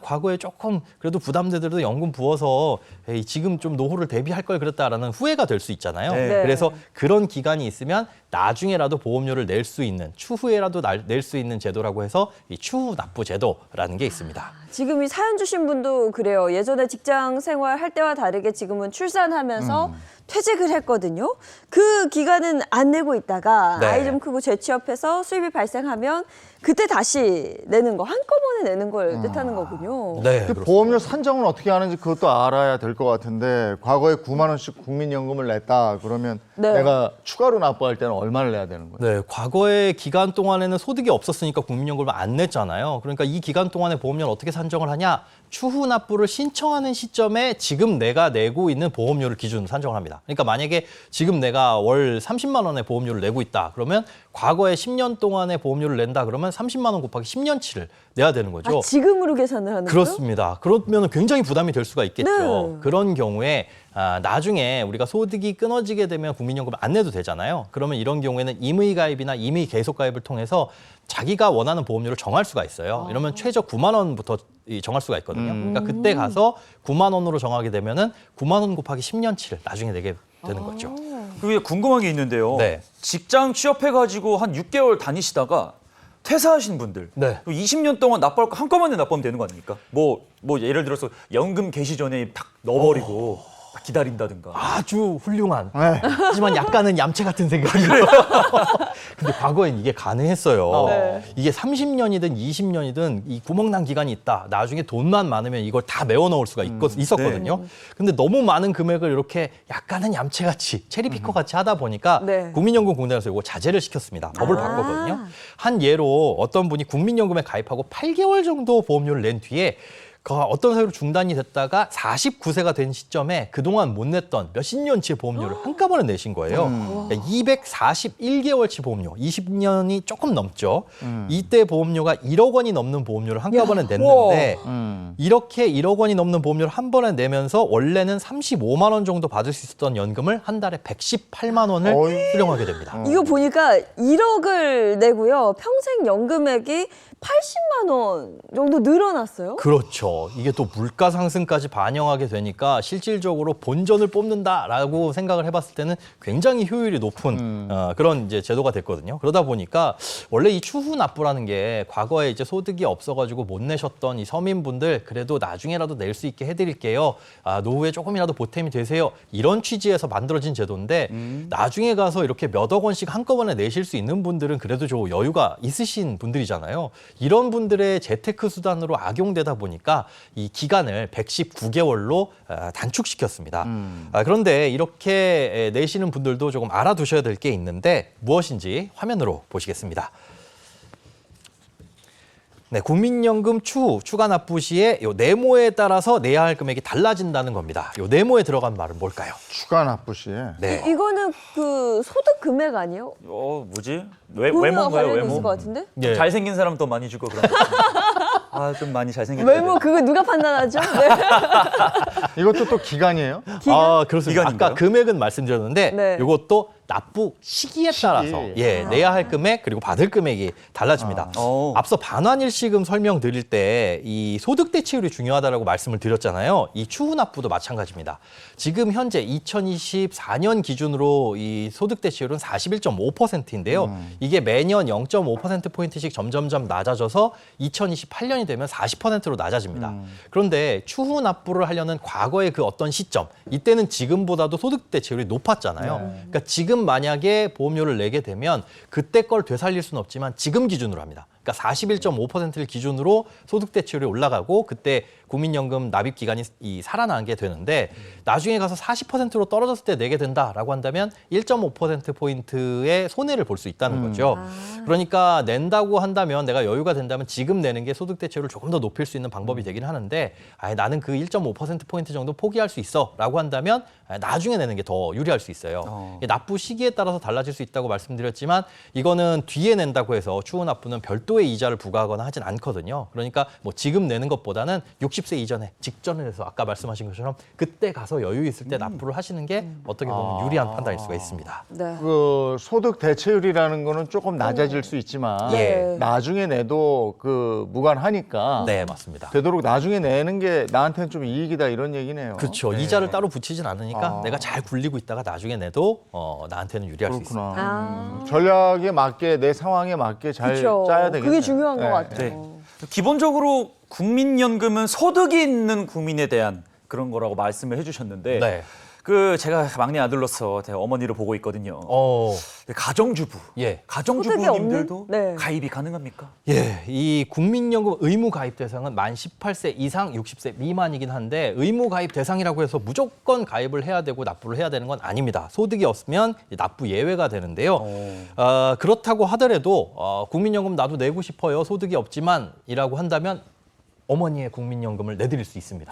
과거에 조금 그래도 부담되더라도 연금 부어서 에이, 지금 좀 노후를 대비할 걸 그랬다라는 후회가 될 수 있잖아요. 네. 그래서 그런 기간이 있으면 나중에라도 보험료를 낼 수 있는 추후에라도 낼 수 있는 제도라고 해서 이 추후 납부 제도라는 게 있습니다. 지금 이 사연 주신 분도 그래요. 예전에 직장 생활 할 때와 다르게 지금은 출산하면서 퇴직을 했거든요. 그 기간은 안 내고 있다가 네. 아이 좀 크고 재취업해서 수입이 발생하면 그때 다시 내는 거, 한꺼번에 내는 걸 뜻하는 거군요. 네, 그 보험료 산정은 어떻게 하는지 그것도 알아야 될 것 같은데 과거에 9만 원씩 국민연금을 냈다 그러면 네. 내가 추가로 납부할 때는 얼마를 내야 되는 거예요? 네, 과거의 기간 동안에는 소득이 없었으니까 국민연금을 안 냈잖아요. 그러니까 이 기간 동안에 보험료를 어떻게 산정을 하냐? 추후 납부를 신청하는 시점에 지금 내가 내고 있는 보험료를 기준으로 산정을 합니다. 그러니까 만약에 지금 내가 월 30만 원의 보험료를 내고 있다. 그러면 과거에 10년 동안의 보험료를 낸다. 그러면 30만 원 곱하기 10년치를 내야 되는 거죠. 지금으로 계산을 하는 거예요? 그렇습니다. 그러면 굉장히 부담이 될 수가 있겠죠. 네. 그런 경우에 나중에 우리가 소득이 끊어지게 되면 국민연금을 안 내도 되잖아요. 그러면 이런 경우에는 임의 가입이나 임의 계속 가입을 통해서 자기가 원하는 보험료를 정할 수가 있어요. 이러면 최저 9만 원부터 정할 수가 있거든요. 그러니까 그때 가서 9만 원으로 정하게 되면은 9만 원 곱하기 10년치를 나중에 내게 되는 거죠. 그게 궁금한 게 있는데요. 네. 직장 취업해가지고 한 6개월 다니시다가 퇴사하신 분들, 네. 또 20년 동안 납부할 거 한꺼번에 납부하면 되는 거 아닙니까? 뭐 예를 들어서 연금 개시 전에 딱 넣어버리고 딱 기다린다든가. 아주 훌륭한. 네. 하지만 약간은 얌체 같은 생각이에요. 근데 과거엔 이게 가능했어요. 네. 이게 30년이든 20년이든 이 구멍난 기간이 있다. 나중에 돈만 많으면 이걸 다 메워 넣을 수가 있었거든요. 근데 너무 많은 금액을 이렇게 약간은 얌체같이 체리피커같이 하다 보니까 네. 국민연금공단에서 이거 자제를 시켰습니다. 법을 바꿨거든요. 한 예로 어떤 분이 국민연금에 가입하고 8개월 정도 보험료를 낸 뒤에 어떤 사유로 중단이 됐다가 49세가 된 시점에 그동안 못 냈던 몇십 년치의 보험료를 한꺼번에 내신 거예요. 그러니까 241개월치 보험료, 20년이 조금 넘죠. 이때 보험료가 1억 원이 넘는 보험료를 한꺼번에 냈는데 이렇게 1억 원이 넘는 보험료를 한 번에 내면서 원래는 35만 원 정도 받을 수 있었던 연금을 한 달에 118만 원을 어이. 수령하게 됩니다. 이거 보니까 1억을 내고요. 평생 연금액이 80만 원 정도 늘어났어요. 그렇죠. 이게 또 물가 상승까지 반영하게 되니까 실질적으로 본전을 뽑는다라고 생각을 해봤을 때는 굉장히 효율이 높은 그런 이제 제도가 됐거든요. 그러다 보니까 원래 이 추후 납부라는 게 과거에 이제 소득이 없어가지고 못 내셨던 이 서민분들 그래도 나중에라도 낼 수 있게 해드릴게요. 노후에 조금이라도 보탬이 되세요. 이런 취지에서 만들어진 제도인데 나중에 가서 이렇게 몇억 원씩 한꺼번에 내실 수 있는 분들은 그래도 좀 여유가 있으신 분들이잖아요. 이런 분들의 재테크 수단으로 악용되다 보니까 이 기간을 119개월로 단축시켰습니다. 그런데 이렇게 내시는 분들도 조금 알아두셔야 될 게 있는데 무엇인지 화면으로 보시겠습니다. 네, 국민연금 추가 납부 시에 요 네모에 따라서 내야 할 금액이 달라진다는 겁니다. 요 네모에 들어간 말은 뭘까요? 추가 납부 시에 네. 이거는 그 소득 금액 아니에요? 뭐지? 그거랑 외모인가요? 관련이 외모? 있을 것 같은데? 예. 잘생긴 사람 더 많이 주고 그런 거. 좀 많이 잘생겼다. 외모 그거 누가 판단하죠? 네. 이것도 또 기간이에요? 그렇습니다. 기간인가요? 아까 금액은 말씀드렸는데 네. 이것도 납부 시기에 따라서 내야 할 금액 그리고 받을 금액이 달라집니다. 앞서 반환일시금 설명드릴 때 이 소득 대체율이 중요하다라고 말씀을 드렸잖아요. 이 추후 납부도 마찬가지입니다. 지금 현재 2024년 기준으로 이 소득 대체율은 41.5%인데요. 이게 매년 0.5%포인트씩 점점점 낮아져서 2028년이 되면 40%로 낮아집니다. 그런데 추후 납부를 하려는 과거의 그 어떤 시점, 이때는 지금보다도 소득 대체율이 높았잖아요. 그러니까 지금 만약에 보험료를 내게 되면 그때 걸 되살릴 수는 없지만 지금 기준으로 합니다. 그러니까 41.5%를 기준으로 소득 대체율이 올라가고 그때 국민연금 납입 기간이 살아나게 되는데 나중에 가서 40%로 떨어졌을 때 내게 된다라고 한다면 1.5%포인트의 손해를 볼 수 있다는 거죠. 그러니까 낸다고 한다면 내가 여유가 된다면 지금 내는 게 소득 대체율을 조금 더 높일 수 있는 방법이 되긴 하는데 나는 그 1.5%포인트 정도 포기할 수 있어 라고 한다면 나중에 내는 게 더 유리할 수 있어요. 납부 시기에 따라서 달라질 수 있다고 말씀드렸지만 이거는 뒤에 낸다고 해서 추후 납부는 별도의 이자를 부과하거나 하진 않거든요. 그러니까 뭐 지금 내는 것보다는 60세 이전에 직전에 해서 아까 말씀하신 것처럼 그때 가서 여유 있을 때 납부를 하시는 게 어떻게 보면 유리한 판단일 수가 있습니다. 네. 그 소득 대체율이라는 거는 조금 낮아질 수 있지만 예. 나중에 내도 그 무관하니까 네, 맞습니다. 되도록 나중에 내는 게 나한테는 좀 이익이다 이런 얘기네요. 그렇죠. 네. 이자를 따로 붙이진 않으니까 내가 잘 굴리고 있다가 나중에 내도 나한테는 유리할 수 있습니다. 그렇구나. 전략에 맞게 내 상황에 맞게 잘 그렇죠. 짜야 되겠네요. 그게 중요한 것 네. 같아요. 네. 기본적으로 국민연금은 소득이 있는 국민에 대한 그런 거라고 말씀을 해주셨는데 네. 제가 막내 아들로서 제가 어머니를 보고 있거든요. 가정주부, 예. 가정주부님들도 소득이 없는? 네. 가입이 가능합니까? 예, 이 국민연금 의무 가입 대상은 만 18세 이상 60세 미만이긴 한데 의무 가입 대상이라고 해서 무조건 가입을 해야 되고 납부를 해야 되는 건 아닙니다. 소득이 없으면 납부 예외가 되는데요. 그렇다고 하더라도 국민연금 나도 내고 싶어요. 소득이 없지만이라고 한다면 어머니의 국민연금을 내드릴 수 있습니다.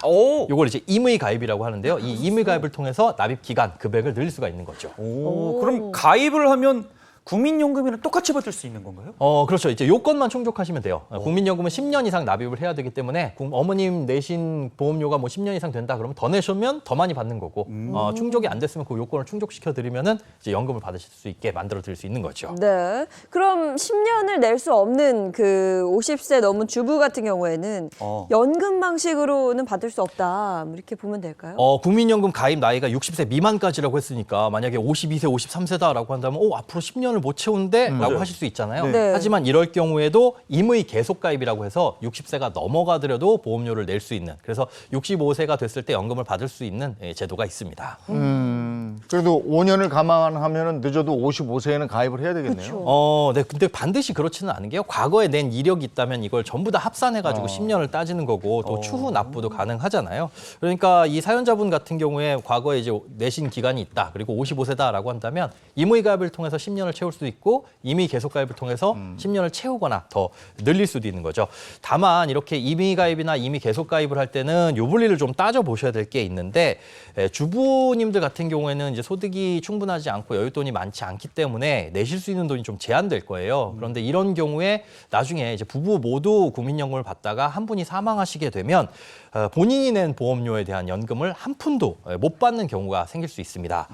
이걸 이제 임의 가입이라고 하는데요. 이 임의 가입을 통해서 납입 기간, 금액을 늘릴 수가 있는 거죠. 그럼 가입을 하면 국민연금이랑 똑같이 받을 수 있는 건가요? 그렇죠. 이제 요건만 충족하시면 돼요. 국민연금은 10년 이상 납입을 해야 되기 때문에 어머님 내신 보험료가 뭐 10년 이상 된다 그러면 더 내시면 더 많이 받는 거고 충족이 안 됐으면 그 요건을 충족시켜 드리면은 이제 연금을 받으실 수 있게 만들어 드릴 수 있는 거죠. 네. 그럼 10년을 낼 수 없는 그 50세 넘은 주부 같은 경우에는 연금 방식으로는 받을 수 없다. 뭐 이렇게 보면 될까요? 국민연금 가입 나이가 60세 미만까지라고 했으니까 만약에 52세, 53세다라고 한다면 앞으로 10년을 못 채운데? 라고 하실 수 있잖아요. 네. 하지만 이럴 경우에도 임의 계속 가입이라고 해서 60세가 넘어가더라도 보험료를 낼 수 있는 그래서 65세가 됐을 때 연금을 받을 수 있는 제도가 있습니다. 그래도 5년을 감안하면은 늦어도 55세에는 가입을 해야 되겠네요. 네. 근데 반드시 그렇지는 않은 게요. 과거에 낸 이력이 있다면 이걸 전부 다 합산해가지고 10년을 따지는 거고 또 추후 납부도 가능하잖아요. 그러니까 이 사연자분 같은 경우에 과거에 이제 내신 기간이 있다. 그리고 55세다라고 한다면 임의 가입을 통해서 10년을 채울 수도 있고 임의 계속 가입을 통해서 10년을 채우거나 더 늘릴 수도 있는 거죠. 다만 이렇게 임의 가입이나 임의 계속 가입을 할 때는 요 분리를 좀 따져 보셔야 될 게 있는데 주부님들 같은 경우에는 이제 소득이 충분하지 않고 여윳돈이 많지 않기 때문에 내실 수 있는 돈이 좀 제한될 거예요. 그런데 이런 경우에 나중에 이제 부부 모두 국민연금을 받다가 한 분이 사망하시게 되면 본인이 낸 보험료에 대한 연금을 한 푼도 못 받는 경우가 생길 수 있습니다.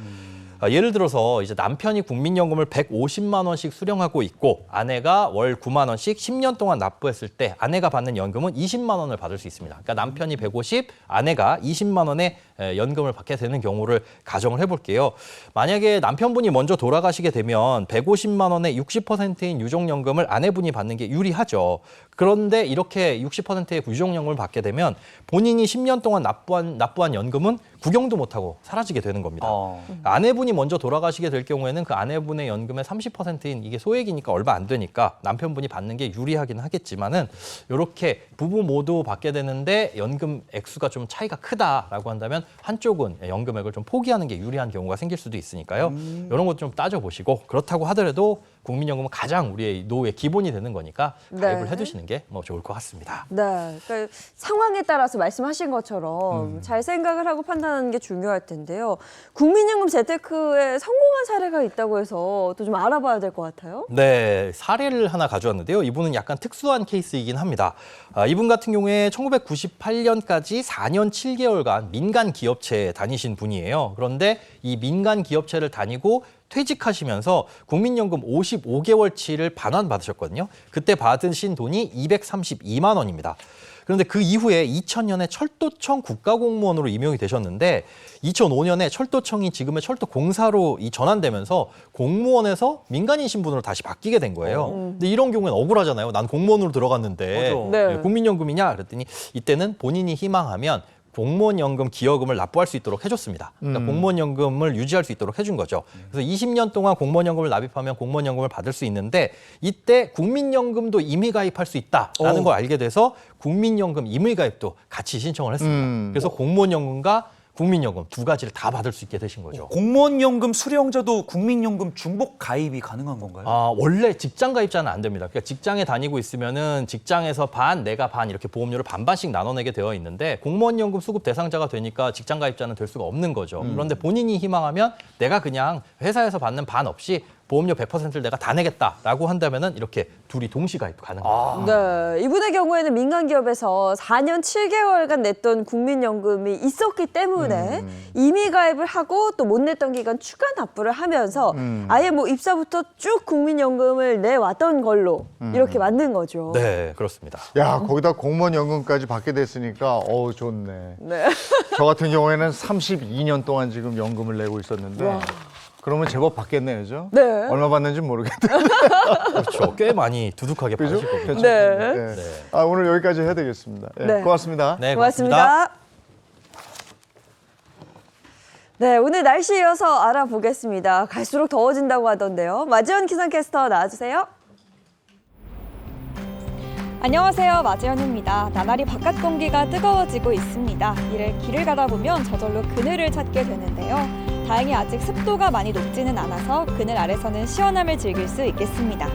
예를 들어서 이제 남편이 국민연금을 150만 원씩 수령하고 있고 아내가 월 9만 원씩 10년 동안 납부했을 때 아내가 받는 연금은 20만 원을 받을 수 있습니다. 그러니까 남편이 150, 아내가 20만 원의 연금을 받게 되는 경우를 가정을 해볼게요. 만약에 남편분이 먼저 돌아가시게 되면 150만 원의 60%인 유족연금을 아내분이 받는 게 유리하죠. 그런데 이렇게 60%의 유족연금을 받게 되면 본인이 10년 동안 납부한 연금은 구경도 못하고 사라지게 되는 겁니다. 아내분이 먼저 돌아가시게 될 경우에는 그 아내분의 연금의 30%인 이게 소액이니까 얼마 안 되니까 남편분이 받는 게 유리하긴 하겠지만은 이렇게 부부 모두 받게 되는데 연금 액수가 좀 차이가 크다라고 한다면 한쪽은 연금액을 좀 포기하는 게 유리한 경우가 생길 수도 있으니까요. 이런 것 좀 따져보시고 그렇다고 하더라도 국민연금은 가장 우리의 노후의 기본이 되는 거니까 가입을 네. 해두시는 게 뭐 좋을 것 같습니다. 네, 그러니까 상황에 따라서 말씀하신 것처럼 잘 생각을 하고 판단하는 게 중요할 텐데요. 국민연금 재테크에 성공한 사례가 있다고 해서 또 좀 알아봐야 될 것 같아요. 네, 사례를 하나 가져왔는데요. 이분은 약간 특수한 케이스이긴 합니다. 이분 같은 경우에 1998년까지 4년 7개월간 민간 기업체에 다니신 분이에요. 그런데 이 민간 기업체를 다니고 퇴직하시면서 국민연금 55개월치를 반환받으셨거든요. 그때 받으신 돈이 232만 원입니다. 그런데 그 이후에 2000년에 철도청 국가공무원으로 임용이 되셨는데 2005년에 철도청이 지금의 철도공사로 전환되면서 공무원에서 민간인 신분으로 다시 바뀌게 된 거예요. 근데 이런 경우는 억울하잖아요. 난 공무원으로 들어갔는데 네. 국민연금이냐 그랬더니 이때는 본인이 희망하면 공무원연금 기여금을 납부할 수 있도록 해줬습니다. 그러니까 공무원연금을 유지할 수 있도록 해준 거죠. 그래서 20년 동안 공무원연금을 납입하면 공무원연금을 받을 수 있는데 이때 국민연금도 임의가입할 수 있다라는 걸 알게 돼서 국민연금 임의가입도 같이 신청을 했습니다. 그래서 공무원연금과 국민연금 두 가지를 다 받을 수 있게 되신 거죠. 공무원연금 수령자도 국민연금 중복 가입이 가능한 건가요? 원래 직장 가입자는 안 됩니다. 그러니까 직장에 다니고 있으면은 직장에서 반, 내가 반 이렇게 보험료를 반반씩 나눠내게 되어 있는데 공무원연금 수급 대상자가 되니까 직장 가입자는 될 수가 없는 거죠. 그런데 본인이 희망하면 내가 그냥 회사에서 받는 반 없이 보험료 100%를 내가 다 내겠다라고 한다면은 이렇게 둘이 동시 가입도 가능합니다. 네, 이분의 경우에는 민간 기업에서 4년 7개월간 냈던 국민연금이 있었기 때문에 임의 가입을 하고 또 못 냈던 기간 추가 납부를 하면서 아예 뭐 입사부터 쭉 국민연금을 내왔던 걸로 이렇게 만든 거죠. 네, 그렇습니다. 야, 거기다 공무원연금까지 받게 됐으니까 좋네. 네. 저 같은 경우에는 32년 동안 지금 연금을 내고 있었는데 그러면 제법 받겠네요, 그죠? 네. 얼마 받는지 모르겠다. 그렇죠. 꽤 많이 두둑하게 그죠? 받으실 겁니다. 괜찮습니다. 네. 네. 오늘 여기까지 해야 되겠습니다. 네. 고맙습니다. 네, 고맙습니다. 네, 오늘 날씨 이어서 알아보겠습니다. 갈수록 더워진다고 하던데요. 마지원 기상캐스터 나와주세요. 안녕하세요. 마지연입니다. 나날이 바깥 공기가 뜨거워지고 있습니다. 이를 길을 가다 보면 저절로 그늘을 찾게 되는데요. 다행히 아직 습도가 많이 높지는 않아서 그늘 아래서는 시원함을 즐길 수 있겠습니다.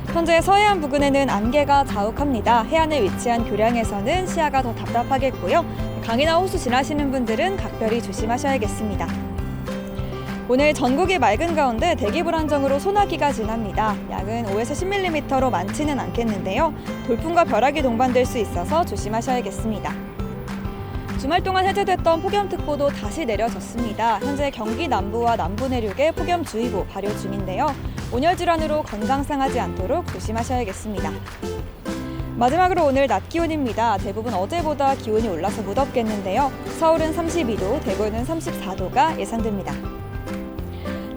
현재 서해안 부근에는 안개가 자욱합니다. 해안에 위치한 교량에서는 시야가 더 답답하겠고요. 강이나 호수 지나시는 분들은 각별히 조심하셔야겠습니다. 오늘 전국이 맑은 가운데 대기 불안정으로 소나기가 지납니다. 양은 5에서 10mm로 많지는 않겠는데요. 돌풍과 벼락이 동반될 수 있어서 조심하셔야겠습니다. 주말 동안 해제됐던 폭염특보도 다시 내려졌습니다. 현재 경기 남부와 남부 내륙에 폭염주의보 발효 중인데요. 온열 질환으로 건강 상하지 않도록 조심하셔야겠습니다. 마지막으로 오늘 낮 기온입니다. 대부분 어제보다 기온이 올라서 무덥겠는데요. 서울은 32도, 대구는 34도가 예상됩니다.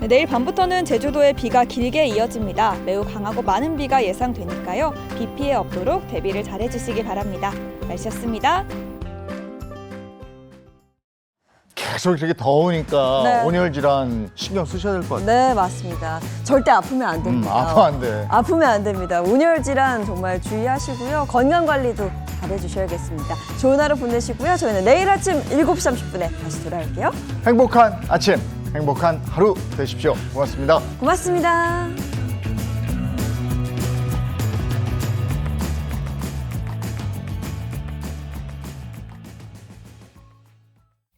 내일 밤부터는 제주도에 비가 길게 이어집니다. 매우 강하고 많은 비가 예상되니까요. 비 피해 없도록 대비를 잘해주시기 바랍니다. 날씨였습니다. 계속 이렇게 더우니까 네. 온열 질환 신경 쓰셔야 될 것 같아요. 네, 맞습니다. 절대 아프면 안 됩니다. 아프면 안 돼. 아프면 안 됩니다. 온열 질환 정말 주의하시고요. 건강 관리도 잘해주셔야겠습니다. 좋은 하루 보내시고요. 저희는 내일 아침 7시 30분에 다시 돌아올게요. 행복한 아침, 행복한 하루 되십시오. 고맙습니다. 고맙습니다.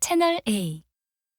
채널 A